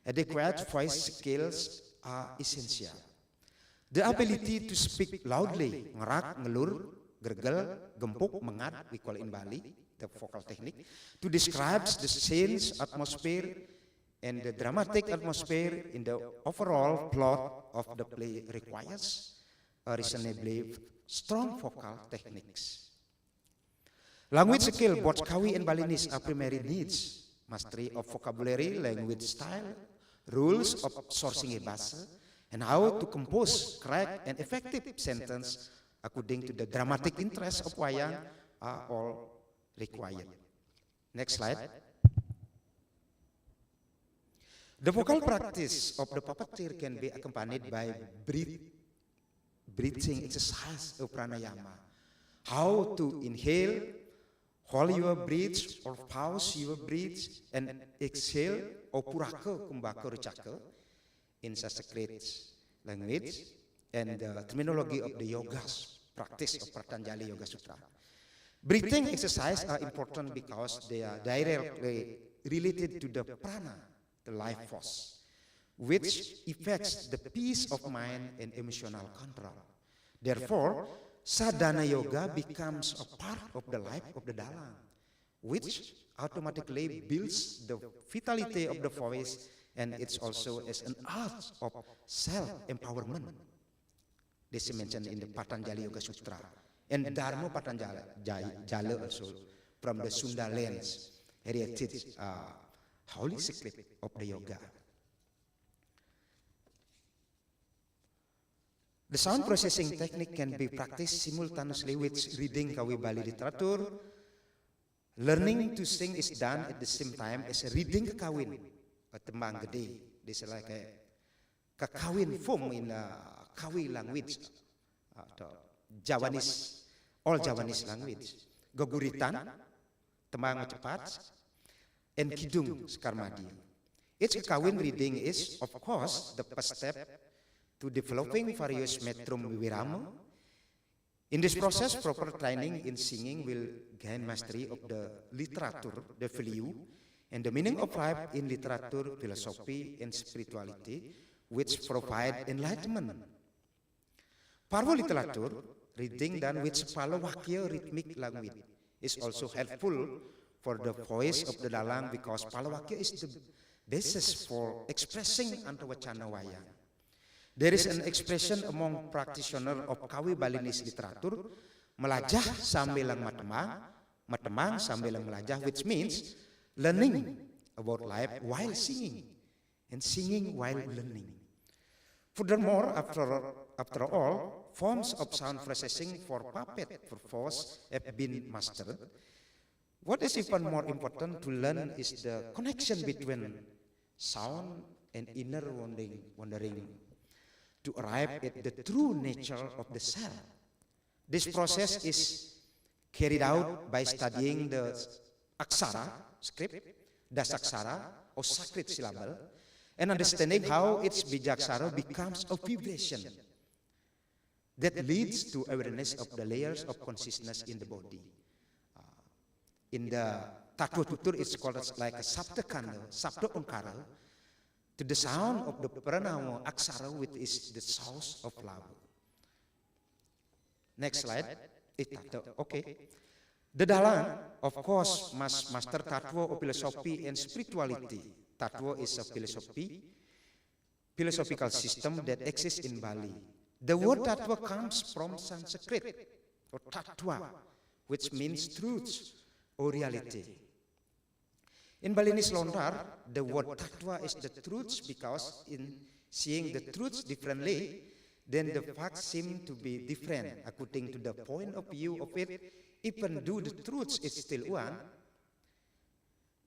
adequate voice skills are essential. The ability to speak loudly, ngerak, ngelur, gergel, gempuk, mengat, we call in Bali, the vocal technique, to describe the scene's atmosphere and the dramatic atmosphere in the overall plot of the play requires a reasonably strong vocal techniques. Language skill, both Kawi and Balinese are primary needs. Mastery of vocabulary, language style, rules of sourcing a bahasa, and how to compose correct and effective sentence according to the dramatic interest of wayang are all required. Next slide. The vocal practice of the puppeteer can be accompanied by breathing exercise of pranayama. How to inhale, hold your breath, or pause your breath, and exhale, or puraka, kumbaka, rucaka, in Sanskrit language, and the terminology of the yogas, practice of Patanjali Yoga Sutra. Breathing exercises are important because they are directly related to the prana, the life force, which affects the peace of mind and emotional control. Therefore, sadhana yoga becomes a part of the life of the dalang, which automatically builds the vitality of the voice, and it's also as an art of self-empowerment. This is mentioned in the Patanjali Yoga Sutra. And Dharma Patanjali also, from the Sunda lands, heritage, holy secret of the yoga. The sound processing technique can be practiced simultaneously with reading Kawi Bali literature. Learning to sing is done at the same time as reading kakawin, a tembang gede. This is like a kakawin form in Kawi language, Javanese, all Javanese language. Goguritan, tembang cepat, and kidung skarmadi. Each kakawin reading is, of course, the first step to developing various metrum wirama. In this process, proper training in singing will gain mastery of the literature, the value, and the meaning of life in literature, philosophy, and spirituality, which provide enlightenment. Parvo literature, reading done with Palawakya rhythmic language, is also helpful for the voice of the dalang because Palawakya is the basis for expressing antawacana wayang. There is an expression among practitioners of Kawi Balinese literature, melajah sambil lang matemang, matemang sambil lang melajah, which means learning about life while singing, and singing while learning. Furthermore, after all, forms of sound processing for puppet for voice have been mastered. What is even more important to learn is the connection between sound and inner wandering to arrive at the true nature of the cell. This process is carried out by studying the aksara, script, dasaksara, or sacred syllable, and understanding how its bijaksara becomes a vibration that leads to awareness of the layers of consciousness in the body. In the Tattva Tutur, it's called like a Sapta Kanda, Sapta Onkara, to the sound of the pranama aksara, which is the source of love. Next slide. Okay. The dalang, of course, must master tatwa of philosophy and spirituality. Tatwa is a philosophical system that exists in Bali. The word tatwa comes from Sanskrit, or tatwa, which means truth or reality. In Balinese Lontar, the word tatwa is the truth, because in seeing the truth differently, then the facts seem to be different according to the point of view of it, even though the truth is still one.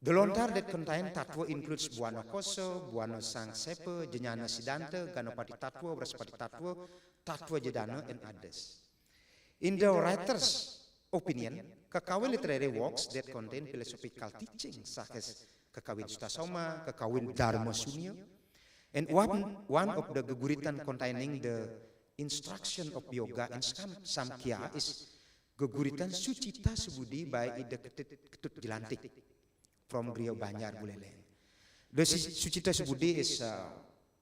The lontar that contain tatwa includes Bhuwana Koso, Bhuwana Sang Sepe, Jnana Siddhanta, Ganapati Tatwa, Braspati Tatwa, Tatwa Jadana, and others. In the writer's opinion, Kakawin literary works that contain philosophical teachings such as Kakawin Sutasoma, Kakawin Dharma Sunya, and one of the geguritan containing the instruction of yoga and Samkhya is Geguritan Sucita Subudi by Ida Ketut Jelantik from Griau Banyar Buleleng. The Sucita Subudi is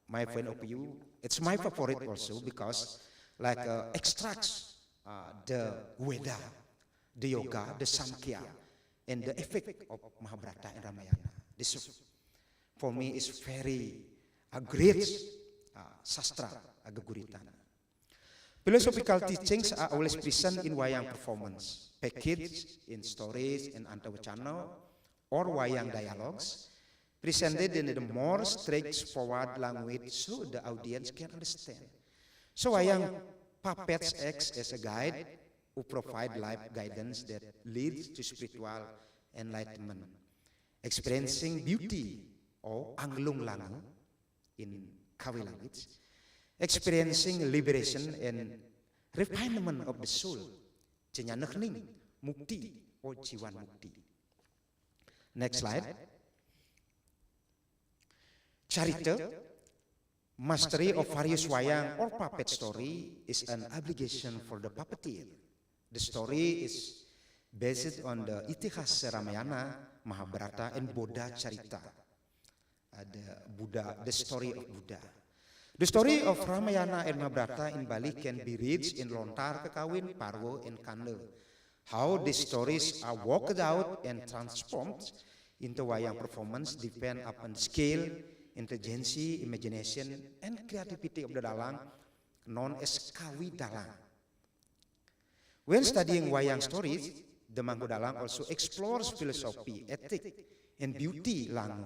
my point of view. It's my favorite also because like extracts the Veda, the yoga, the Samkhya, and the effect of Mahabharata and Ramayana. This for me is very a great sastra, a geguritan. Philosophical teachings are always present in wayang performance, packaged in stories and antawacana or wayang dialogues, presented in a more straightforward language so the audience can understand. So wayang puppets act as a guide who provide life guidance that leads to spiritual enlightenment, experiencing beauty or anglung langu in Kawi language, experiencing liberation and refinement of the soul, Chenyanakning, Mukti or Jiwan Mukti. Next slide. Charita, mastery of various wayang or puppet story is an obligation for the puppeteer. The story is based on the Itihas Ramayana, Mahabharata, and Bodha Charita. The story of Buddha. The story of Ramayana and Mahabharata in Bali can be read in Lontar, Kakawin, Parwo, and Kanda. How these stories are worked out and transformed into wayang performance depend upon skill, intelligence, imagination, and creativity of the dalang, known as Kawi Dalang. When studying wayang stories, the Mangku Dalang also explores philosophy, ethic, and beauty langu.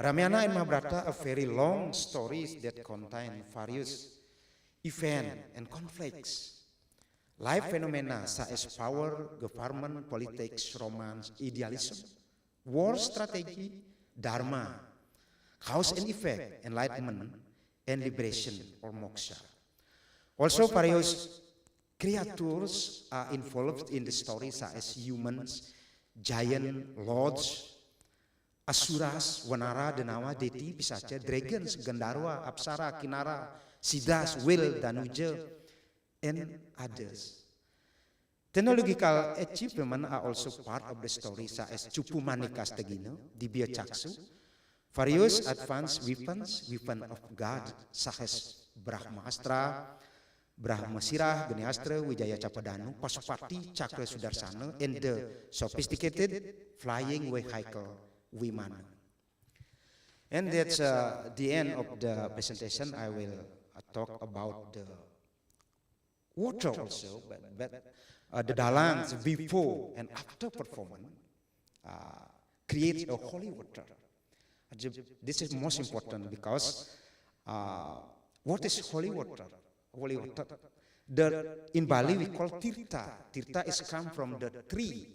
Ramayana and Mahabharata are very long stories that contain various events and conflicts. Life phenomena such as power, government, politics, romance, idealism, war strategy, dharma, cause and effect, enlightenment, and liberation or moksha. Also, various creatures are involved in the story such as humans, giant, lords, Asuras, Wanara, Denawa, Deti, Pisacha, dragons, Gandharwa, Apsara, Kinara, Siddhas, Will, Danuja, and others. Technological achievements are also part of the story such as Cupu Manikastagino, Dibya Chaksu, various advanced weapons of God such as Brahmastra, Brahmasira, Geniastra, Wijaya Capadanu, Pasupati, Cakra Sudarsana, and the sophisticated flying vehicle Vimana. And that's the end of the presentation. I will talk about the water also, but the dalangs before and after performance create a holy water. This is most important because what is holy water? Holy water. In Bali we call tirta. Tirta is come from the tree.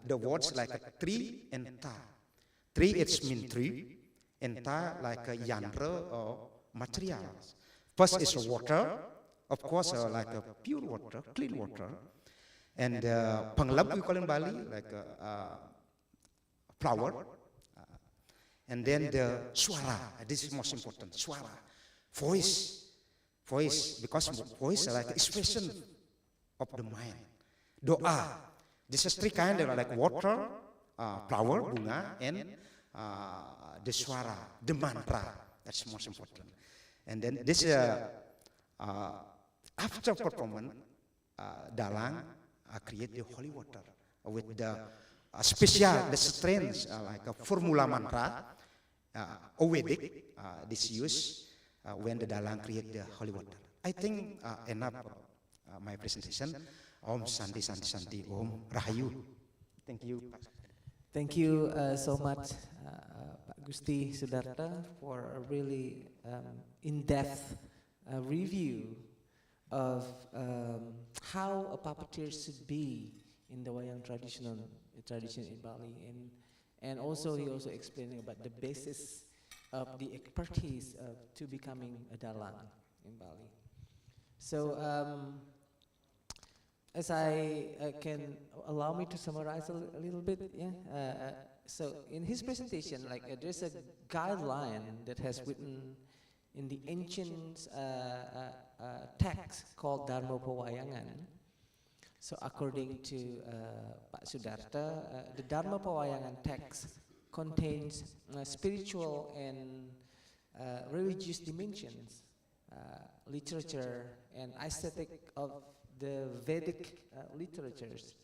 The words like a tree and ta. Tree it's mean tree, and ta like a yandra or material. First is water, of course like a pure water, clean water. And panglab we call in Bali like a flower. And then the swara, this is most important, swara, voice, because voice is like expression of the mind. Doa. This is three kinds, like water, flower, bunga, and the swara, the mantra. That's most important. And then this after performance, dalang create the holy water with the special, the strains like a formula mantra, Vedic, this use when the dalang create the holy water. I think enough my presentation. Om Santi Santi Santi Om Rahayu. Thank you. Thank you so much, Pak Gusti Sudarta, for a really in-depth review of how a puppeteer should be in the wayang tradition in Bali, and also he also explaining about the basis of the expertise to becoming a dalang in Bali. So as I can allow me to summarize a little bit, yeah. So in his presentation, like there's a guideline that has written in the ancient text called Dharma Pewayangan. So according to Pak Sudarta, the Dharma Pewayangan text contains spiritual and religious dimensions, literature and aesthetic of the Vedic literatures,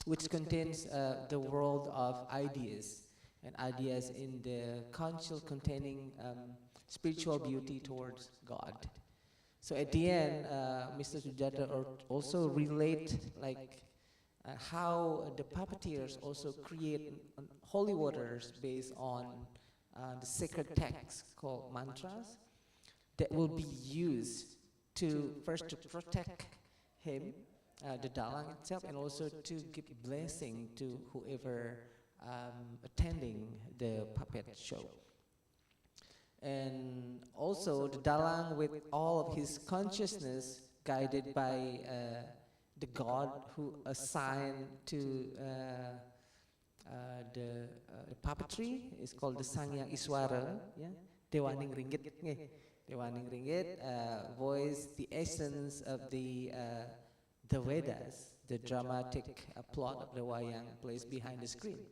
which contains the world of ideas, and ideas in the council containing spiritual beauty towards God. So at the end, Mr. Sujata also relate like how the puppeteers also create holy waters based on the sacred texts called mantras that will be used to first to protect him, the dalang itself, and also to give blessing to whoever attending the puppet show. And also the dalang with all of his consciousness guided by the God who assigned to the puppetry is called the Sangyang Iswara, yeah? Dewaning Ringgit, Dewaning Ringgit voice the essence of the Vedas, the dramatic plot of the wayang placed behind the screen.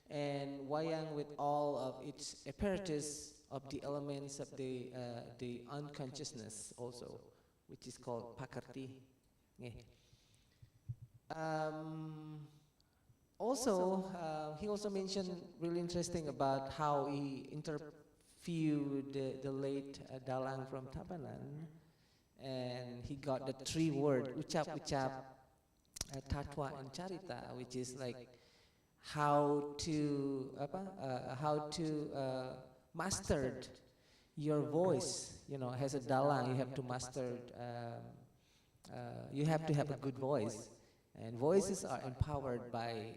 And wayang with all of its apparatus of the elements of the unconsciousness also, which is called pakarti. He also mentioned really interesting about how he interviewed the late dalang from Tabanan, and he got the 3 words, ucap, tatwa, and carita, which is like how to mastered your voice. You know, as a dalang, you have to master. You have to have a good voice, and voices are empowered by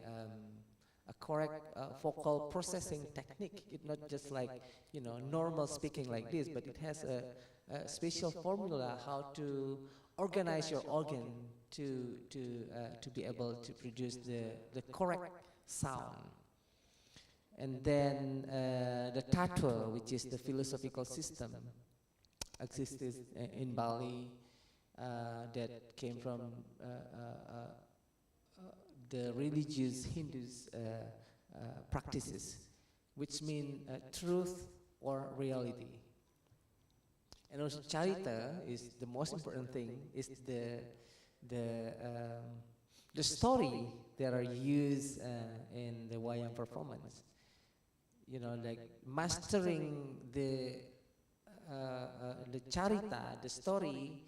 a correct vocal processing technique. It's not just like normal speaking like this, but it has a special formula how to organize your organ to be able to produce the correct sound. And then the tattva, which is the philosophical system, existed in Bali that came from the religious Hindus practices, which mean truth or reality. And also charita is the most important thing, is the story that are used in the wayang performance. Like mastering the charita, the story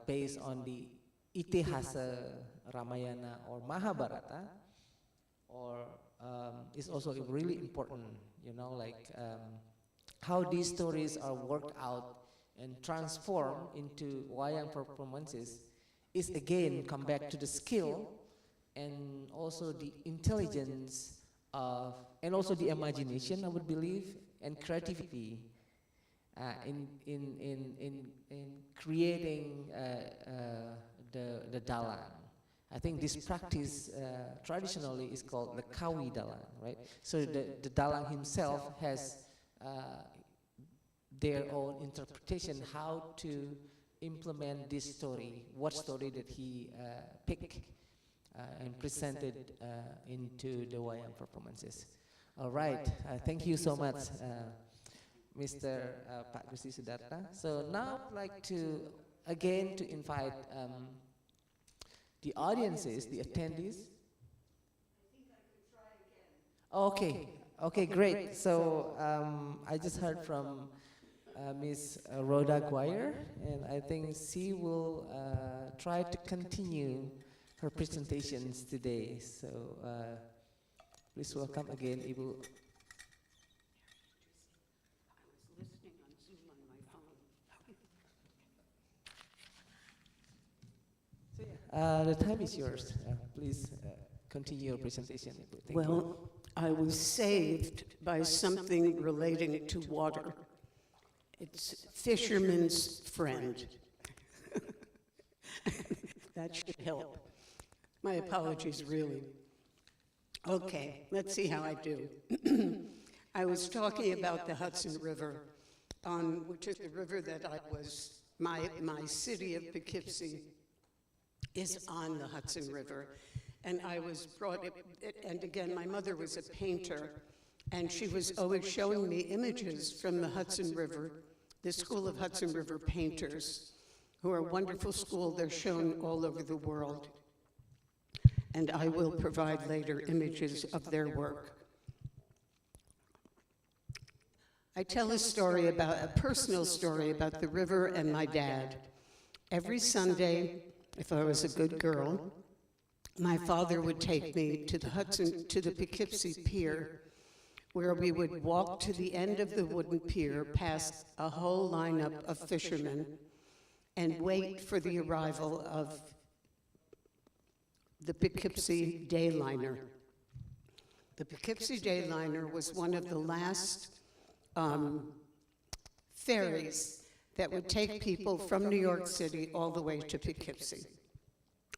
based on the Itihasa, Ramayana, or Mahabharata, or is also really important. Like how these stories are worked out and transformed into wayang performances is again come back to the skill and also the intelligence of, and also the imagination, I would believe, and creativity in creating the dalang. I think this practice traditionally is called the kawi dalang, right? So the dalang himself has their own interpretation how to implement this story, what story that he picked and presented into the wayang performances. All right, thank you so much, Mr. Pak Gusti Sudarta. So now I'd like to, again, to invite the audiences, the attendees. Okay, okay, great. So I just heard from Miss Rhoda Guire, and I think she will try to continue her presentations today. So please welcome again, Ibu. The time is yours. Please continue your presentation. Thank you. Well, I was saved by something relating to water. It's fisherman's friend. That should help. My apologies, really. Okay, let's see how I do. I was talking about the Hudson River, which is the river that my city of Poughkeepsie is on the Hudson River. And I was brought, and again, my mother was a painter, and she was always showing me images from the Hudson River, the School of Hudson River Painters, who are a wonderful school. They're shown all over the world. And I will provide later images of their work. I tell a personal story about the river and my dad. Every Sunday, if I was a good girl, my father would take me to the Poughkeepsie Pier, where we would walk to the end of the wooden pier past a whole lineup of fishermen and wait for the arrival of the Poughkeepsie Dayliner. The Poughkeepsie Dayliner was one of the last ferries that would take people from New York City all the way to Poughkeepsie.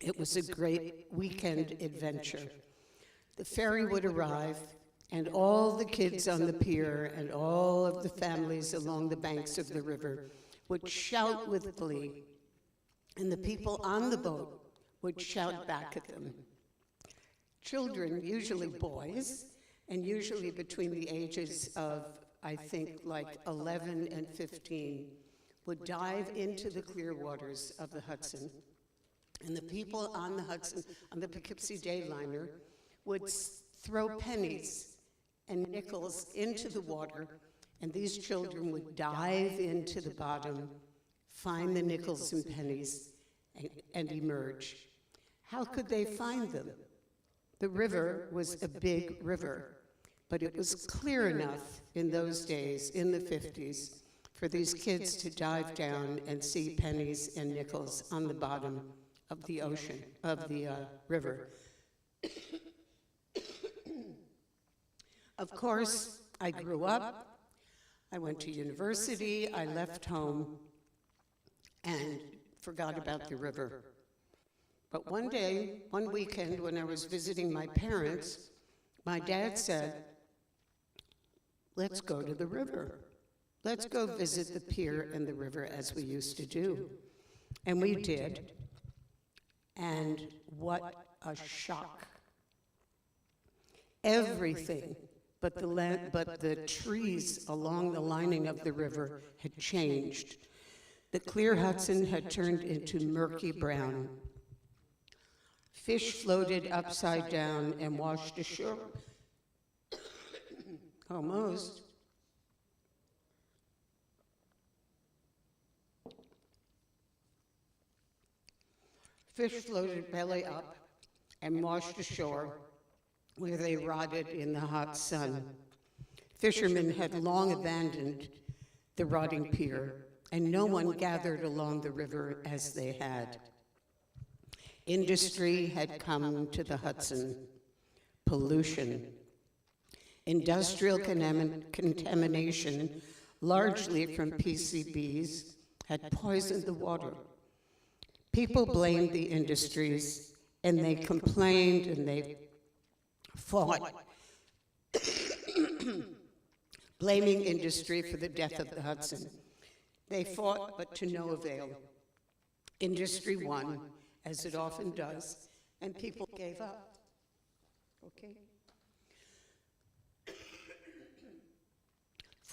It was a great weekend adventure. The ferry would arrive, and all the kids on the pier and all of the families along the banks of the river would shout with glee, and the people on the boat would shout back at them. Children, usually boys, and usually between the ages of, I think, like 11 and 15, would dive into the clear waters of the Hudson. And the people on the Hudson, on the Poughkeepsie Dayliner, would throw pennies and nickels into the water, and these children would dive into the bottom, find the nickels and pennies, and emerge. How could they find them? The river was a big river, but it was clear enough in those days, in the 50s, for these kids to dive down and see pennies and nickels on the bottom of the ocean, of the river. Of course, I grew up, I went to university, I left home, and forgot about the river. But one day, one weekend, when I was visiting my parents, my dad said, "Let's go to the river. Let's go visit the pier and the river as we used to do." And we did. And what a shock. Everything but the trees along the lining of the river had changed. The clear Hudson had turned into murky brown. Fish floated upside down and washed ashore. Almost. Fish floated belly up and washed ashore, where they rotted in the hot sun. Fishermen had long abandoned the rotting pier, and no one gathered along the river as they had. Industry had come to the Hudson. Pollution. Industrial contamination, largely from PCBs, had poisoned the water. People blamed the industries, and they complained, and they fought, blaming industry for the death of the Hudson. They fought, but to no avail. Industry won, as it often does, and people gave up. Okay?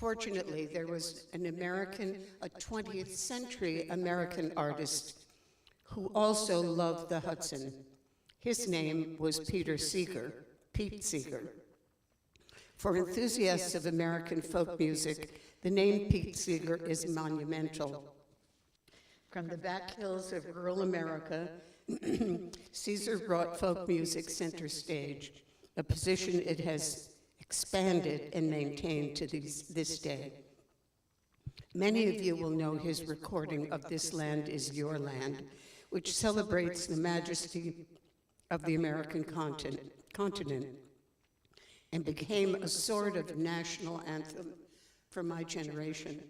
Fortunately, there was a 20th century American artist who also loved the Hudson. His name was Pete Seeger. For enthusiasts of American folk music, the name Pete Seeger is monumental. From the back hills of rural America, Caesar brought folk music center stage, a position it has expanded and maintained to this day. Many of you will know his recording of This Land Is Your Land, which celebrates the majesty of the American continent and became a sort of national anthem for my generation.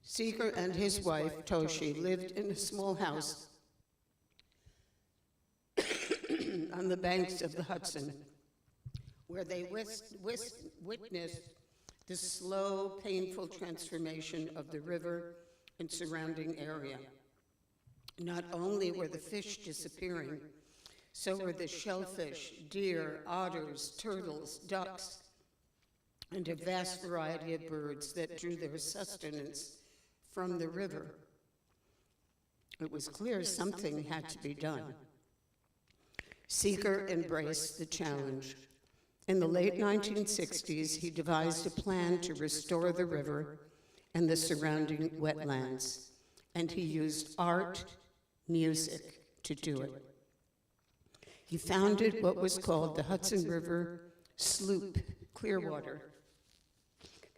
Seeger and his wife, Toshi, lived in a small house on the banks of the Hudson, where they witnessed the slow, painful transformation of the river and surrounding area. Not only were the fish disappearing, so were the shellfish, deer, otters, turtles, ducks, and a vast variety of birds that drew their sustenance from the river. It was clear something had to be done. Seeger embraced the challenge. In the late 1960s, he devised a plan to restore the river and the surrounding wetlands, and he used art, music to do it. He founded what was called the Hudson River Sloop Clearwater,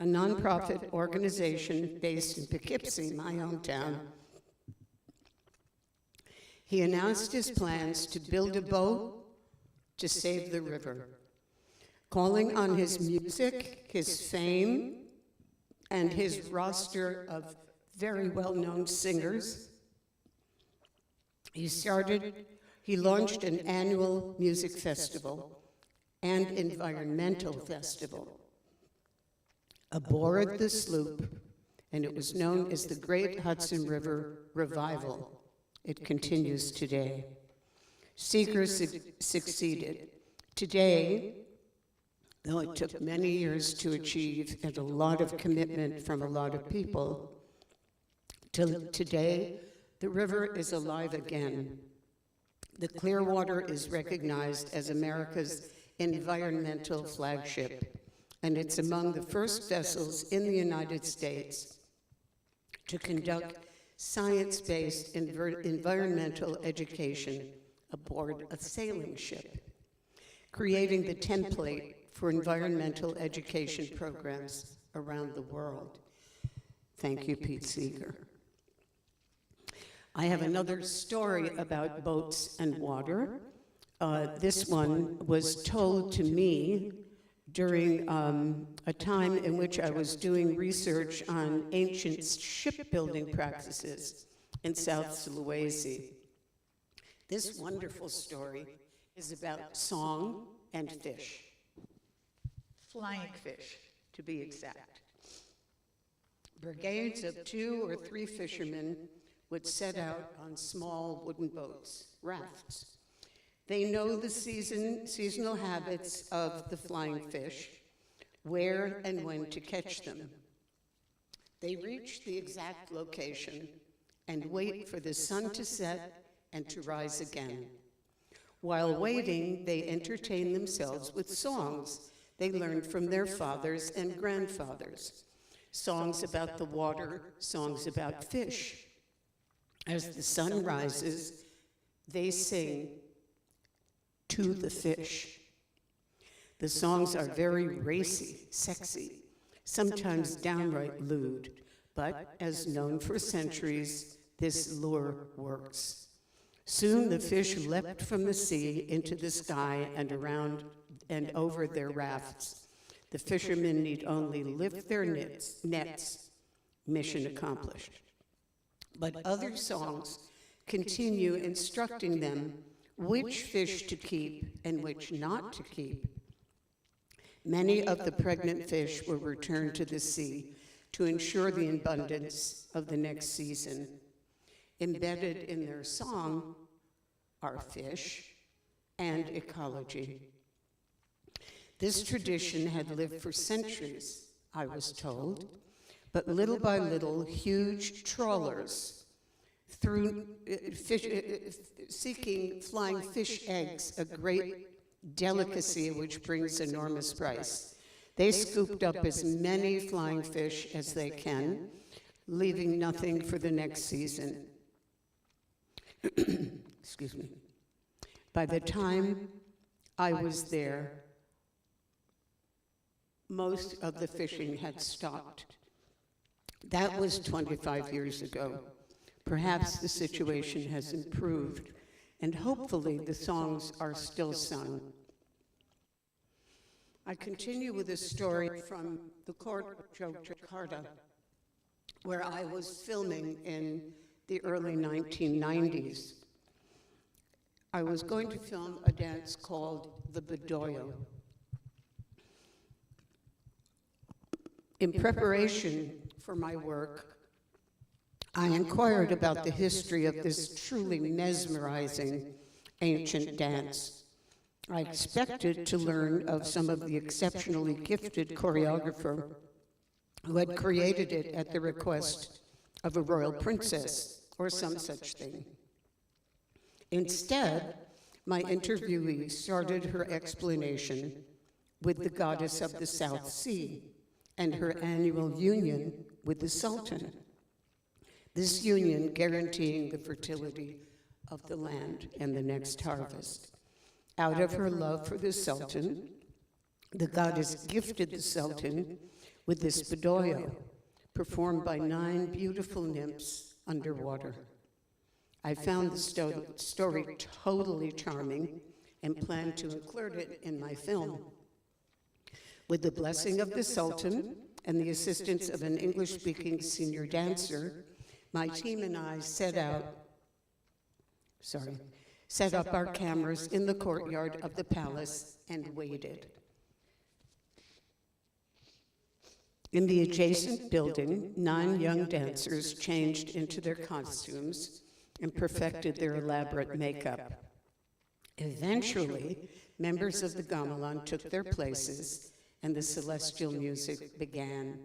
a nonprofit organization based in Poughkeepsie, my hometown. He announced his plans to build a boat to save the river, calling on his music, his fame, and his roster of very well-known singers. He launched an annual music festival and environmental festival aboard the sloop, and it was known as the Great Hudson River Revival. It continues today. Seeger succeeded. Today, though it took many years to achieve and a lot of commitment from a lot of people, today, the river is alive again. The Clearwater is recognized as America's environmental flagship, and it's among the first vessels in the United States to conduct science-based environmental education aboard a sailing ship, creating the template for environmental education programs around the world. Thank you, Pete Seeger. I have another story about boats and water. This one was told to me during a time in which I was doing research on ancient shipbuilding practices in South Sulawesi. This wonderful story is about song and fish. Flying fish, to be exact. Brigades of 2 or 3 fishermen would set out on small wooden boats, rafts. They know the seasonal habits of the flying fish, where and when to catch them. They reach the exact location and wait for the sun to set and to rise again. While waiting, they entertain themselves with songs they learned from their fathers and grandfathers. Songs about the water, songs about fish. As the sun rises, they sing to the fish. The songs are very racy, sexy, sometimes downright lewd, but as known for centuries, this lure works. Soon the fish leapt from the sea into the sky and around and over their rafts. The fishermen need only lift their nets, mission accomplished. But other songs continue instructing them which fish to keep and which not to keep. Many of the pregnant fish were returned to the sea to ensure the abundance of the next season. Embedded in their song our fish, and ecology. This tradition had lived for centuries, I was told, but little by little, huge trawlers seeking flying fish eggs, a great delicacy which brings enormous price. They scooped up as many flying fish as they can, leaving nothing for the next season. Excuse me. By the time I was there, most of the fishing had stopped. That was 25 years ago. Perhaps the situation has improved, and hopefully the songs are still sung. I continue with a story from the court of Yogyakarta, where I was filming in the early 1990s. I was going to film a dance called the Bedoyo. In preparation for my work, I inquired about the history of this truly mesmerizing ancient dance. I expected to learn of some of the exceptionally gifted choreographer who had created it at the request of a royal princess or some such thing. Instead, my interviewee started her explanation with the goddess of the South Sea and her annual union with the Sultan. This union guaranteeing the fertility of the land and the next harvest. Out of her love for the Sultan, the goddess gifted the Sultan with this Bedoyo, performed by 9 beautiful nymphs underwater. I found the story totally charming and planned to include it in my film. With the blessing of the Sultan and the assistance of an English-speaking senior dancer, my team and I set up our cameras in the courtyard of the palace and waited. In the adjacent building, 9 young dancers changed into their costumes and perfected their elaborate makeup. Eventually, members of the gamelan took their places and the celestial music began.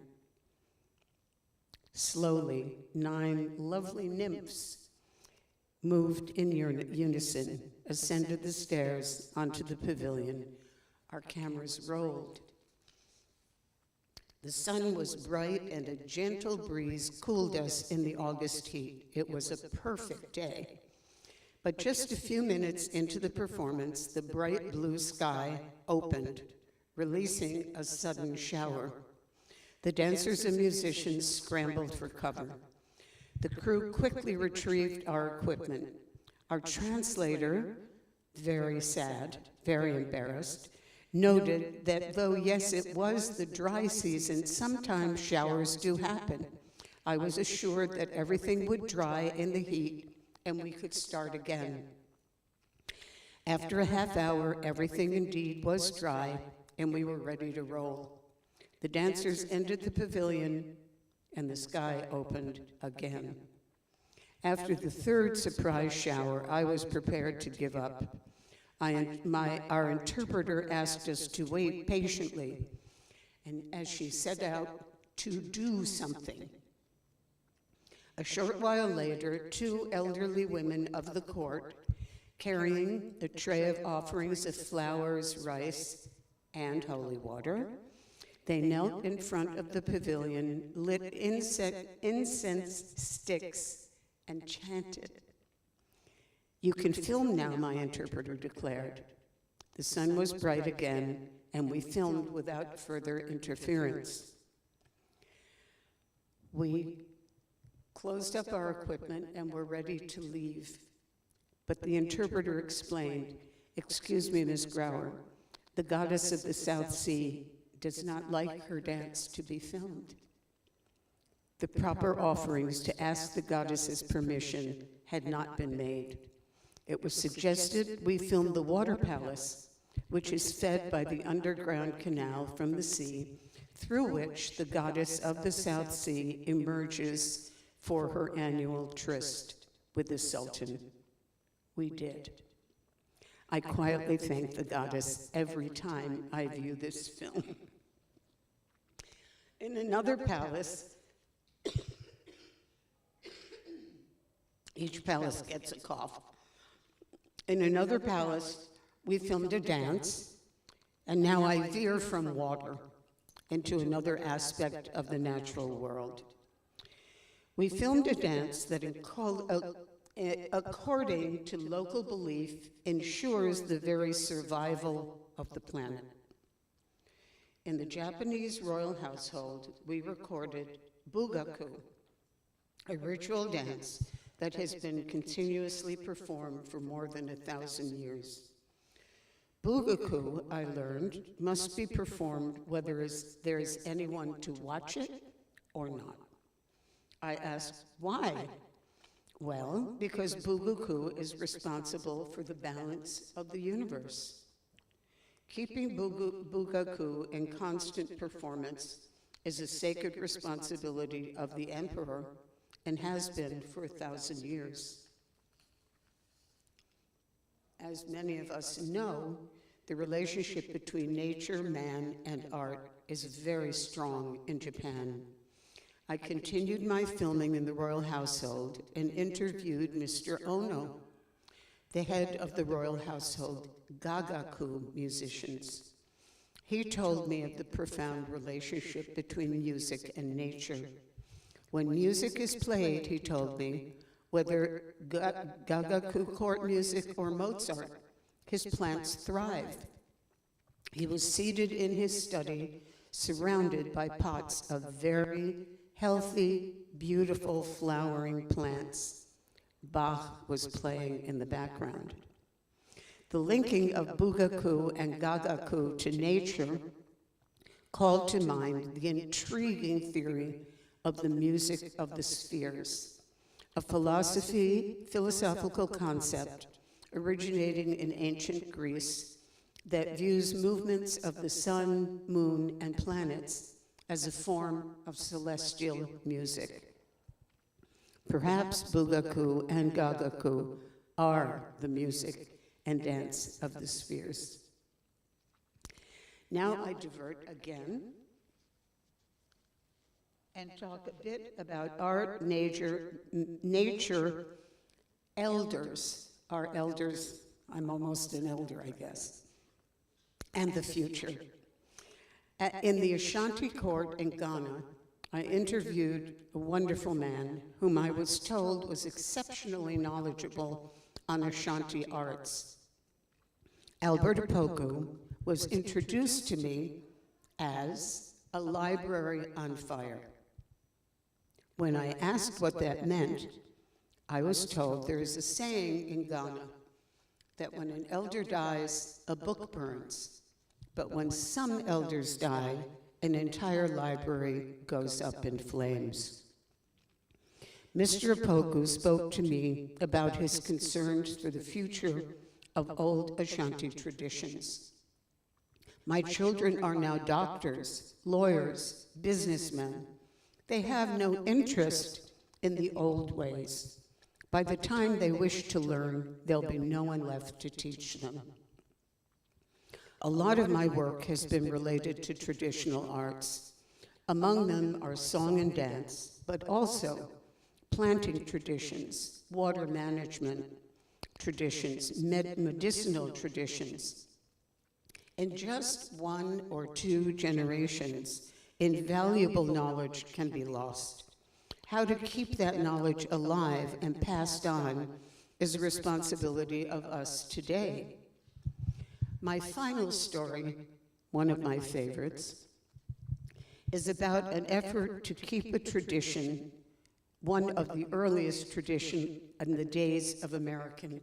Slowly, 9 lovely nymphs moved in unison, ascended the stairs onto the pavilion. Our cameras rolled. The sun was bright and a gentle breeze cooled us in the August heat. It was a perfect day. But just a few minutes into the performance, the bright blue sky opened, releasing a sudden shower. The dancers and musicians scrambled for cover. The crew quickly retrieved our equipment. Our translator, very sad, very embarrassed, noted that though, yes, it was the dry season, sometimes showers do happen. I was assured that everything would dry in the heat and we could start again. After a half hour, everything indeed was dry and we were ready to roll. The dancers entered the pavilion and the sky opened again. After the 3rd surprise shower, I was prepared to give up. Our interpreter asked us to wait patiently, and as she set out to do something. A short while later, 2 elderly women of the court, carrying a tray of offerings of flowers, rice, and holy water, they knelt in front of the pavilion, lit incense sticks, and chanted. "You can film now," my interpreter declared. The sun was bright again, and we filmed without further interference. We closed up our equipment and were ready to leave. But the interpreter explained, "Excuse me, Miss Grauer, the goddess of the South Sea does not like her dance to be filmed." The proper offerings to ask the goddess's permission had not been made. It was suggested we film the water palace, which is fed by the underground canal from the sea, through which the goddess of the South Sea emerges for her annual tryst with the Sultan. we did. I quietly thank the goddess every time I view this film. In another palace, each palace gets a cough. In another palace, we filmed a dance, and now I veer from water into another aspect of the natural world. We filmed a dance that, according to local belief, ensures the very survival of the planet. In the Japanese royal household, we recorded bugaku, a ritual dance that has been continuously performed for more than 1,000 years. Bugaku, I learned, must be performed whether there is anyone to watch it or not. I asked, why? Well, because bugaku is responsible for the balance of the universe. Keeping bugaku in constant performance is a sacred responsibility of the emperor and has been for 1,000 years. As many of us know, the relationship between nature, man, and art is very strong in Japan. I continued my filming in the royal household and interviewed Mr. Ono, the head of the royal household gagaku musicians. He told me of the profound relationship between music and nature. When music is played, he told me, whether gagaku court music or Mozart, his plants thrive. He was seated in his study, surrounded by pots of very healthy, beautiful, flowering plants. Bach was playing in the background. The linking of bugaku and gagaku to nature called to mind the intriguing theory of the music of the spheres, a philosophical concept originating in ancient Greece that views movements of the sun, moon, and planets as a form of celestial music. Perhaps bugaku and gagaku are the music and dance of the spheres. Now I divert again and talk a bit about art, nature, elders, our elders, I'm almost an elder, I guess, and the future. In the Ashanti court in Ghana, I interviewed a wonderful man whom I was told was exceptionally knowledgeable on Ashanti arts. Albert Opoku was introduced to me as a library on fire. When I asked what that meant, I was told there is a saying in Ghana that when an elder dies, a book burns, but when some elders die, an entire library goes up in flames. Mr. Opoku spoke to me about his concerns for the future of old Ashanti traditions. My children are now doctors, lawyers, businessmen. They have no interest in the old ways. By the time they wish to learn, there'll be no one left to teach them. A lot of my work has been related to traditional arts. Among them are song and dance, but also planting traditions, water management traditions, medicinal traditions. In just 1 or 2 generations, invaluable knowledge can be lost. How to keep that knowledge alive and passed on is a responsibility of us today. My final story, one of my favorites, is about an effort to keep a tradition, one of the earliest traditions in the days of American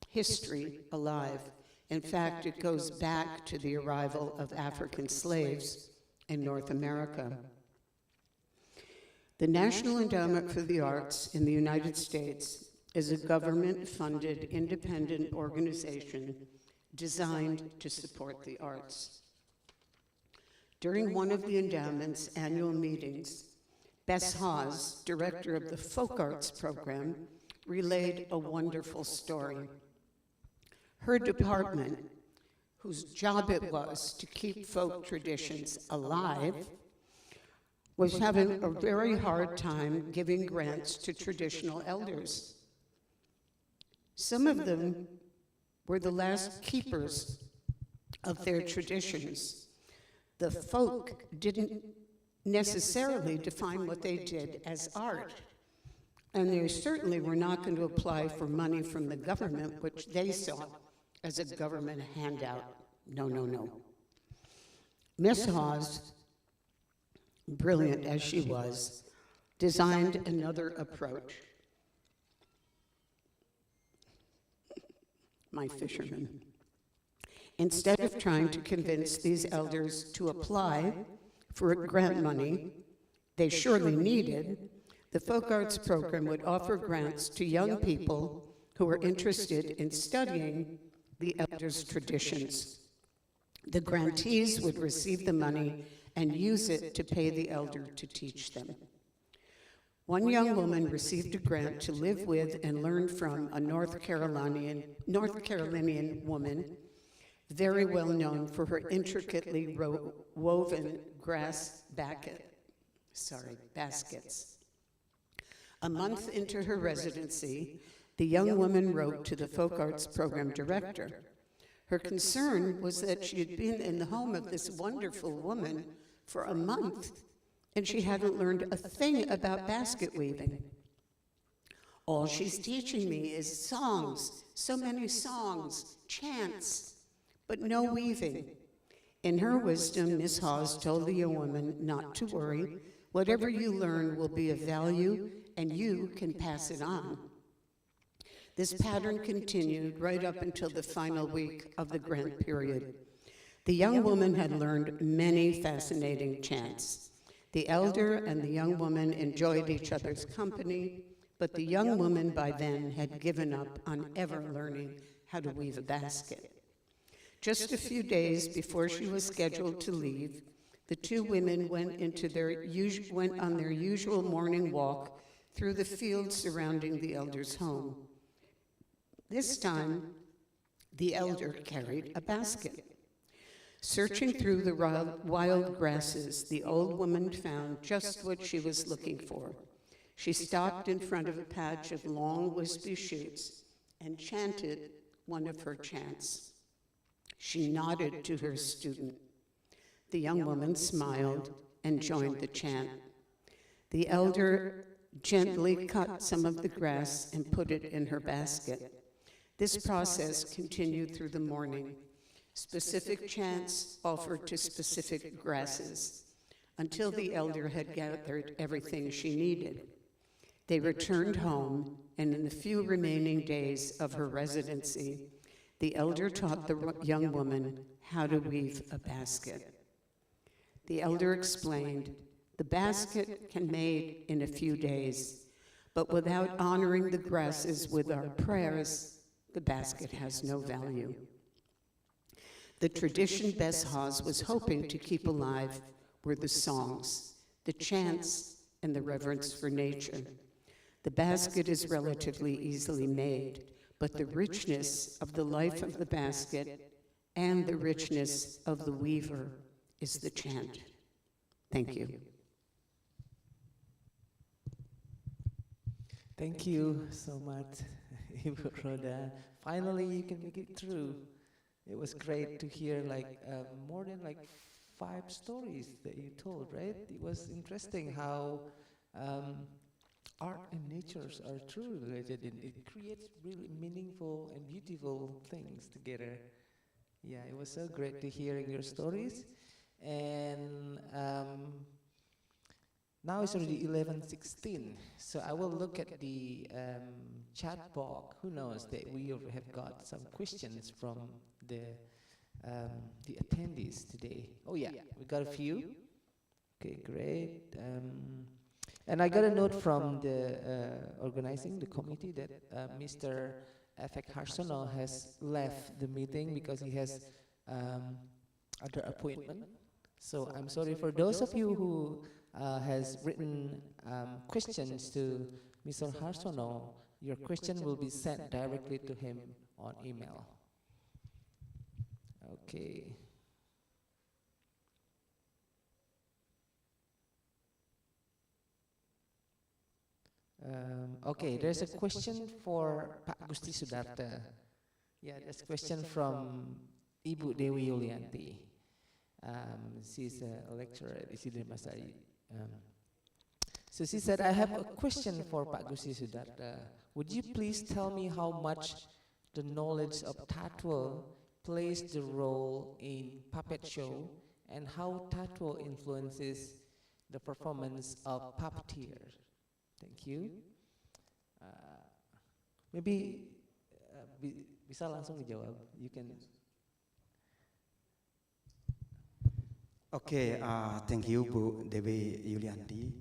history, alive. In fact, it goes back to the arrival of African slaves in North America. The National Endowment for the Arts in the United States is a government-funded independent organization designed to support the arts. During one of the endowment's annual meetings, Bess Hawes, director of the Folk Arts program, relayed a wonderful story. Her department, whose job it was to keep folk traditions alive, was having a very hard time giving grants to traditional elders. Some of them were the last keepers of their traditions. The folk didn't necessarily define what they did as art, and they certainly were not going to apply for money from the government, which they saw as a government handout. No, no, no. Miss Hawes, brilliant as she was, designed another approach. My fisherman. Instead of trying to convince these elders to apply for grant money they surely needed, the folk arts program would offer grants to young people who were interested in studying the elders' traditions. The grantees would receive the money and use it to pay the elder to teach them. One young woman received a grant to live with and learn from a North Carolinian woman, very well known for her intricately woven grass baskets. A month into her residency, the young woman wrote to the folk arts program director. Her concern was that she had been in the home of this wonderful woman for a month, and she hadn't learned a thing about basket weaving. All she's teaching me is songs, so many songs, chants, but no weaving. In her wisdom, Miss Hawes told the young woman not to worry. Whatever you learn will be of value, and you can pass it on. This pattern continued right up until the final week of the grant period. The young woman had learned many fascinating chants. The elder and the young woman enjoyed each other's company, but the young woman by then had given up on ever learning how to weave a basket. Just a few days before she was scheduled to leave, the two women went on their usual morning walk through the fields surrounding the elder's home. This time, the elder carried a basket. Searching through the wild grasses, the old woman found just what she was looking for. She stopped in front of a patch of long, wispy shoots and chanted one of her chants. She nodded to her student. The young woman smiled and joined the chant. The elder gently cut some of the grass and put it in her basket. This process continued through the morning. Specific chants offered to specific grasses until the elder had gathered everything she needed. They returned home, and in the few remaining days of her residency, the elder taught the young woman how to weave a basket. The elder explained, the basket can be made in a few days, but without honoring the grasses with our prayers, the basket has no value. The tradition Bess Hawes was hoping to keep alive were the songs, the chants, and the reverence for nature. The basket is relatively easily made, but the richness of the life of the basket and the richness of the weaver is the chant. Thank you. Thank you so much, Ibu Rhoda. Finally, you can make it through. It was great to hear more than 5 stories that you told, right? It was interesting how art and nature are truly related, and it creates really meaningful and beautiful things together. Yeah, it was so great to hearing your stories. And now it's already 11:16, so I will look at the chat box. Who knows that we have got some questions from the attendees today. Oh yeah, we got a few. Okay, great. And I got a note from the organizing the committee that Mr. Efek Harsono has left the meeting because he has other appointment. So I'm sorry for those of you who has written questions to Mr. Harsono. Your question will be sent directly to him on email. Okay. Okay, there's a question for Pak Gusti Sudarta. Yeah, there's a question from Ibu Dewi Yulianti. She's a lecturer at Isidri Masari. So she said, I have a question for Pak Gusti Sudarta. Would you please tell me how much the knowledge of Tatwa plays the role in puppet show and how Tatwa influences the performance of puppeteers? Thank you. Maybe bisa langsung dijawab. You can. Okay, thank you, Bu Dewi Yulianti.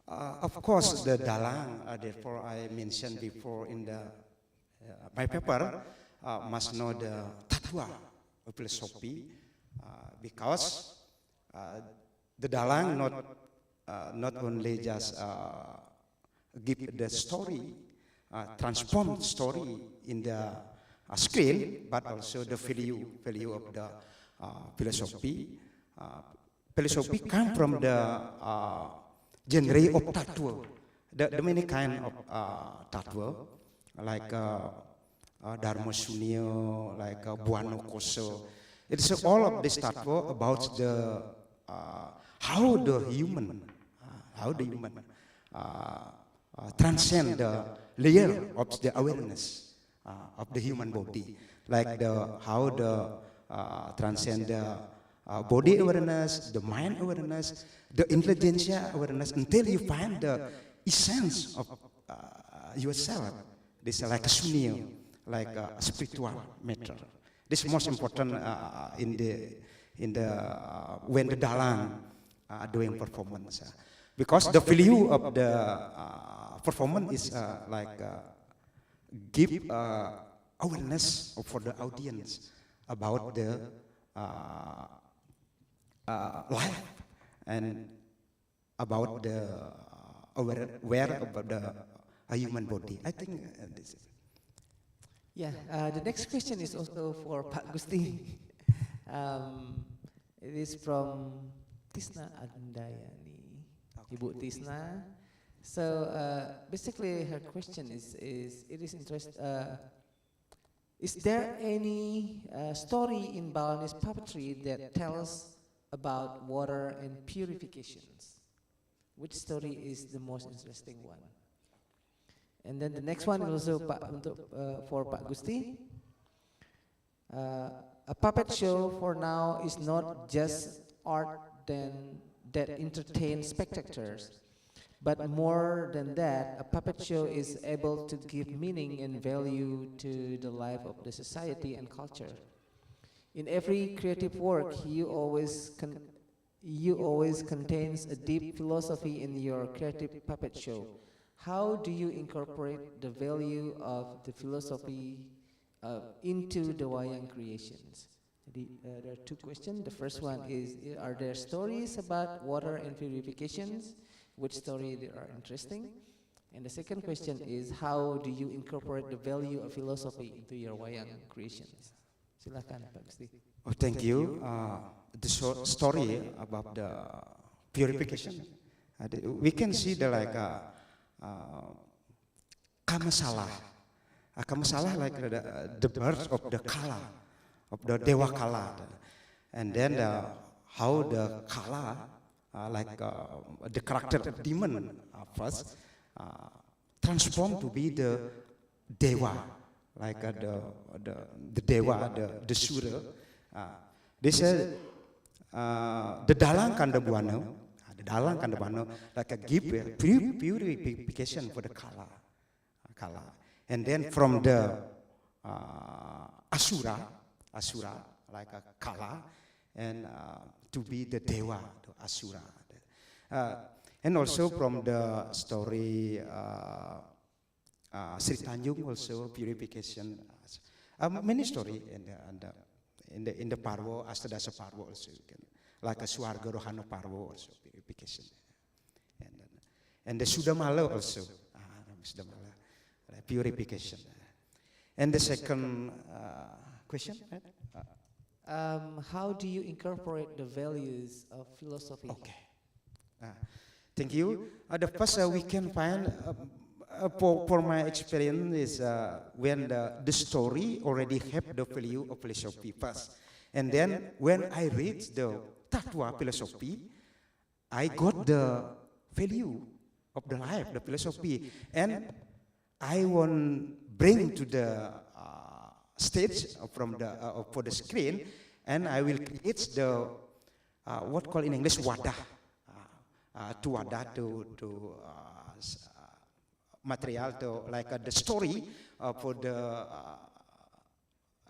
Of course, the dalang, therefore I mentioned before in the my paper, must know the tatwa of philosophy, because the dalang not only just give the story, transform story in the screen, but also the value of the philosophy. Philosophy come from the genre of tatwa, the many kind of tatwa, like Dharma Sunyo, like Buano Koso. It's all of this tatwa about the how the human transcend the layer of the awareness of the human body, like how the transcend the body awareness, the mind awareness, the intelligentsia awareness, until you find the essence of yourself. This is like a sunyo, like a spiritual matter. This is most important in the when the dalang doing performance, because the value of the performance is like give awareness for the audience about the life and about the aware about the human body. I think this is. Yeah, the next question is also for Pak Gusti. It is from Tisna Andayani, Ibu Tisna. So basically, her question is there any story in Balinese puppetry that tells about water and purifications? Which story is the most interesting one? And then the next one is also for Pak Gusti. A puppet show for now is not just art that entertains spectators, but more than that, a puppet show is able to give meaning and value to the life of the society and culture. In every creative work, you always contains a deep philosophy in your creative puppet show. How do you incorporate the value of the philosophy into the wayang creations? There are two questions. The first one is, are there stories about water and purifications? Which story they are interesting? And the second question is, how do you incorporate the value of philosophy into your wayang creations? Silakan, Pak Gusti. Oh, thank you. The short story about the purification. We can see the like Kamasalah. Kamasalah like the birth of the Kala, of the Dewa Kala, and then how the Kala, like the character of demon first, transformed to be the Dewa, like the Dewa, the Sura. This is the Dalang Kandabwana, like a gift, purification for the Kala. And then from the Asura, like a Kala, and to be the Dewa, the Asura. And also from the story Sri Tanjung, also purification. Many story in the Parvo, Astadasa Parvo also, like a Swarga Rohano Parvo also purification. And the Sudamala also, purification. And the second question, right? how do you incorporate the values of philosophy? Okay. Thank you. The first we can find for my experience is when the story already have the value of philosophy first, and then when I read the Tatwa philosophy, I got the value of the life, the philosophy, and I want bring to the stage from the for the screen, and I will create the what called in English wadah, to wadah to material to like the story for the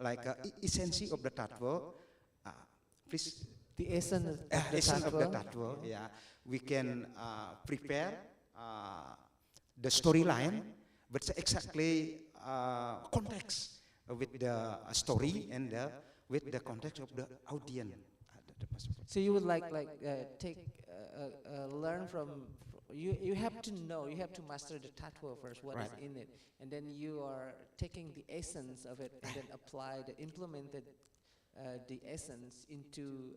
like essence of the tattva. Please, The essence of the essence of the tattva. tattva. Yeah, we can prepare the storyline, but exactly context with the story and with the context of the audience. So you would like take learn from you have to know, you have to master the tattva first, what is Right. in it, and then you are taking the essence of it and then implemented the essence into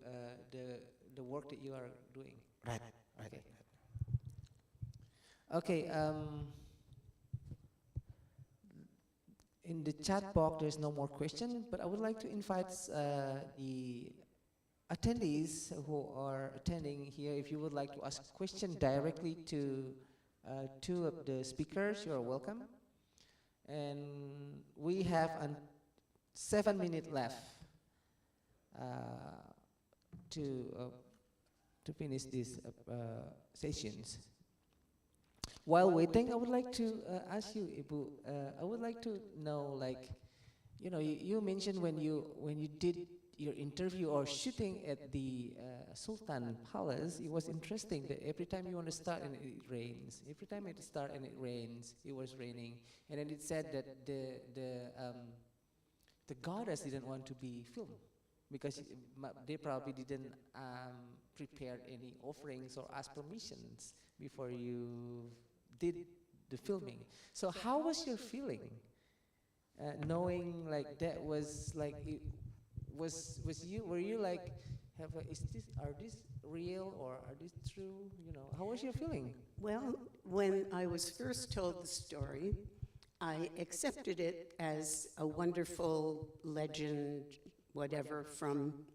the work that you are doing. Right, right. Okay. Okay. In the chat box, there's no more question, but I would like to invite the attendees who are attending here. If you would like to ask a question directly to two of the speakers, you are welcome. And we have 7 minutes left to finish these sessions. While waiting, I would like to ask you, Ibu. I would like to know, like, you know, you mentioned when you did your interview or shooting at the Sultan Palace, it was interesting that every time you want to start and it rains. Every time it start and it rains, it was raining, and then it said that the goddess didn't want to be filmed because they probably didn't prepare any offerings or ask permissions before you did the filming. So how was your feeling knowing like that was like it were you like are this real or are this true, you know? How was your feeling? Well, when I was first told the story, I accepted it as a wonderful legend, whatever, from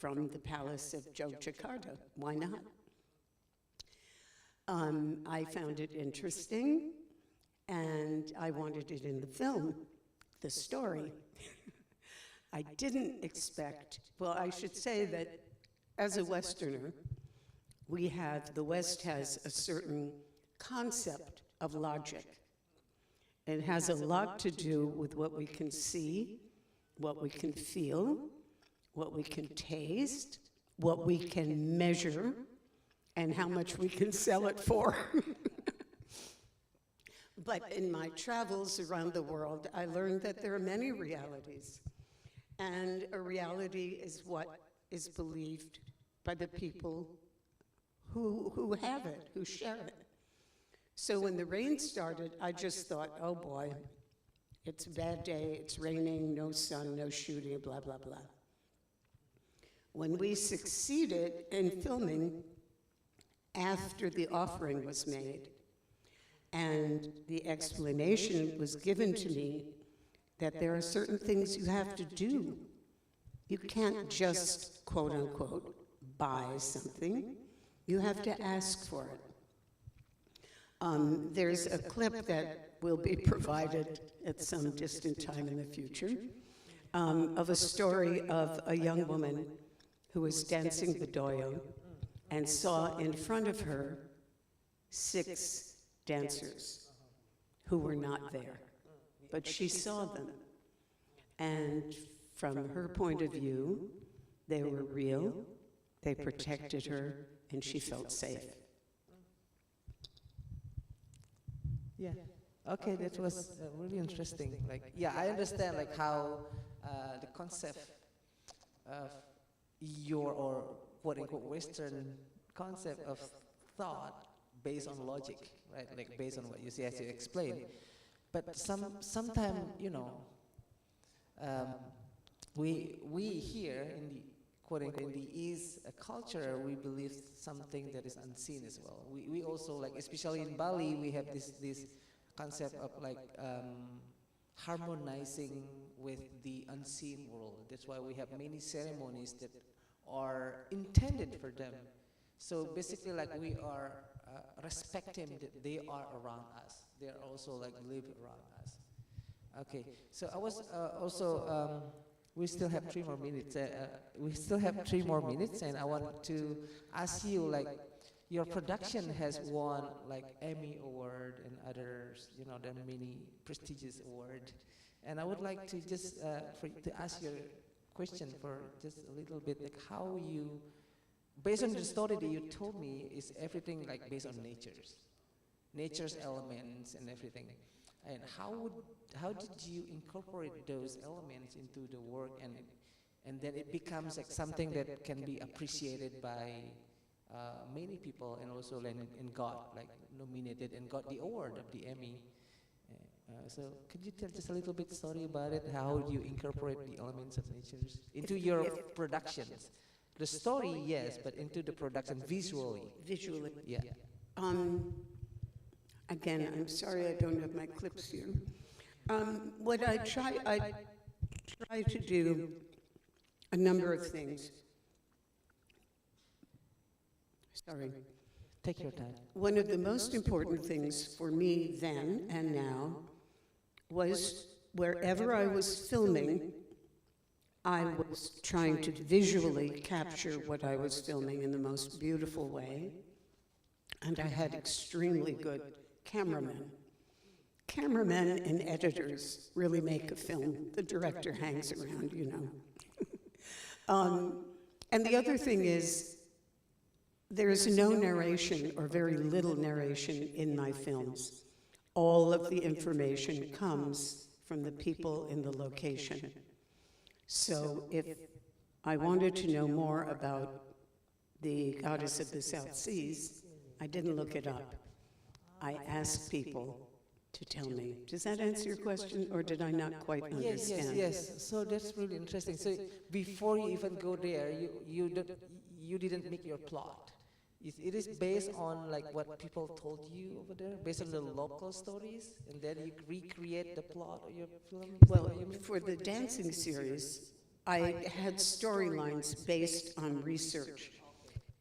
the palace of Yogyakarta. Why not? I found it interesting, and I wanted it in the film, the story. I didn't expect, well, I should say that as a Westerner, the West has a certain concept of logic. It has a lot to do with what we can see, what we can feel, what we can taste, what we can measure, and how much we can sell it for. But in my travels around the world, I learned that there are many realities. And a reality is what is believed by the people who have it, who share it. So when the rain started, I just thought, oh boy, it's a bad day, it's raining, no sun, no shooting, blah, blah, blah. When we succeeded in filming after the offering was made, and the explanation was given to me that there are certain things you have to do. You can't just, quote unquote, buy something. You have to ask for it. There's a clip that will be provided at some distant time in the future of a story of a young woman who was dancing the doyo and saw in front of her 6 dancers who were not there. But she saw them, and from her point of view, they were real, they protected her, and she felt safe. Yeah. Okay, that was really interesting. Like, yeah, I understand like how the concept of your or quote unquote Western concept of thought based on logic, right? Like based on what you see as you explain. But sometimes, you know, we here in the quote unquote in the East culture, we believe something that is unseen as well. We also like, especially in Bali, we have this concept of like harmonizing with the unseen world. That's why we have many ceremonies that are intended for them. So basically, like we are respecting that they are around us. They are also like live around us. Okay, so I was also. We still have 3 more minutes. We still have 3 more minutes, and I want to ask you, like, your production has won like Emmy Award and others. You know, there are many prestigious awards, and I would like to just to ask your question for just a little bit, like how you, based on the story that you told me, is everything like based on nature's elements and everything. And how did you incorporate those elements into the work, and then it becomes like something that can be appreciated by many people, and also and got like nominated and got the award of the Emmy. So could you tell just a little bit story about it? How you incorporate the elements of nature into your productions? The story, yes, but into the production visually. Visually. Yeah. Again, I'm sorry I don't have my clips here. What I try to do a number of things. Sorry. Take your time. One of the most important things for me then and now was wherever I was filming, I was trying to visually capture what I was filming in the most beautiful way. And I had extremely good cameramen. Cameramen and editors really make a film. The director hangs around, you know. And the other thing is, there is no narration or very little narration in my films. All of the information comes from the people in the location. So if I wanted to know more about the goddess of the South Seas, I didn't look it up. I asked people to tell me. Does that answer your question, or did I not quite understand? Yes. So that's really interesting. So before you even go there, you didn't make your plot. It is based on like what people told you over there, based on the local stories, and then you recreate the plot of your film. Well, for the dancing series, I had storylines based on research.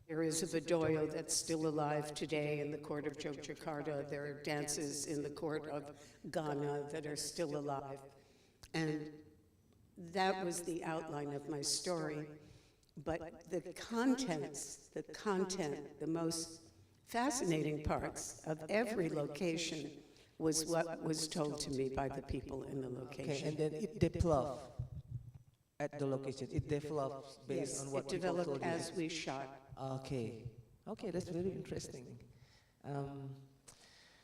There is a Bedoyo that's still alive today in the court of Yogyakarta. There are dances in the court of Ghana that are still alive. And that was the outline of my story. But the contents, the most fascinating parts of every location was what was told to me by the people in the location. Okay, and then it developed at the location. It develops based on what people told you. It developed as we shot. Okay, that's very interesting.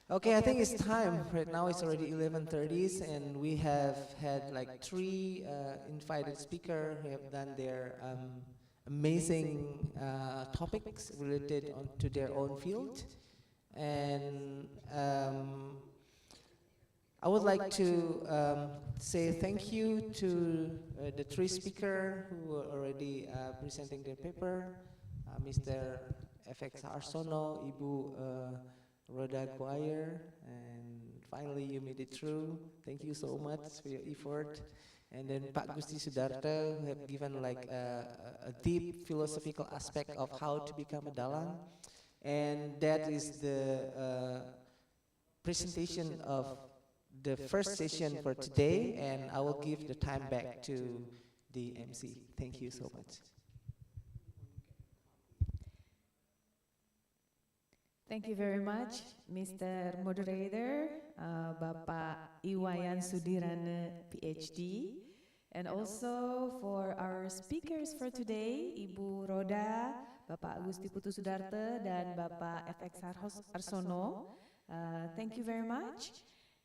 Okay, I think it's time. Right now it's already 11:30, and we have had like 3 invited speakers who have done their amazing topics related to their own field. And I would like to say thank you to the 3 speakers who are already presenting their paper. Mr. FX Arsono, Ibu Roda Choir, and finally you made it through. Thank you so much for your effort. And then Pak Gusti Sudarta, who have given like a deep philosophical aspect of how to become a dalang. And that is the presentation of the first session for today, and I will give the time back to the MC. Thank you so much. Thank you very much, Mr. Moderator, Bapak Iwayan Sudirana, PhD, and also for our speakers for today, Ibu Roda, Bapak Agusti Putu Sudarta, dan Bapak FX Arsono. Thank you very much.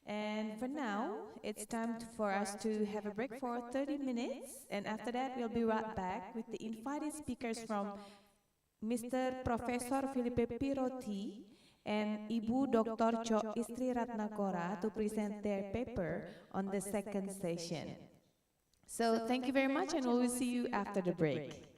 And for now, it's time for us to have a break for 30 minutes, and after that, we'll be right back with the invited speakers from Mr. Professor Filipe Piroti and Ibu Dr. Cho Istri Ratnakora to present their paper on the second session. So thank you very much, and we will see you after the break.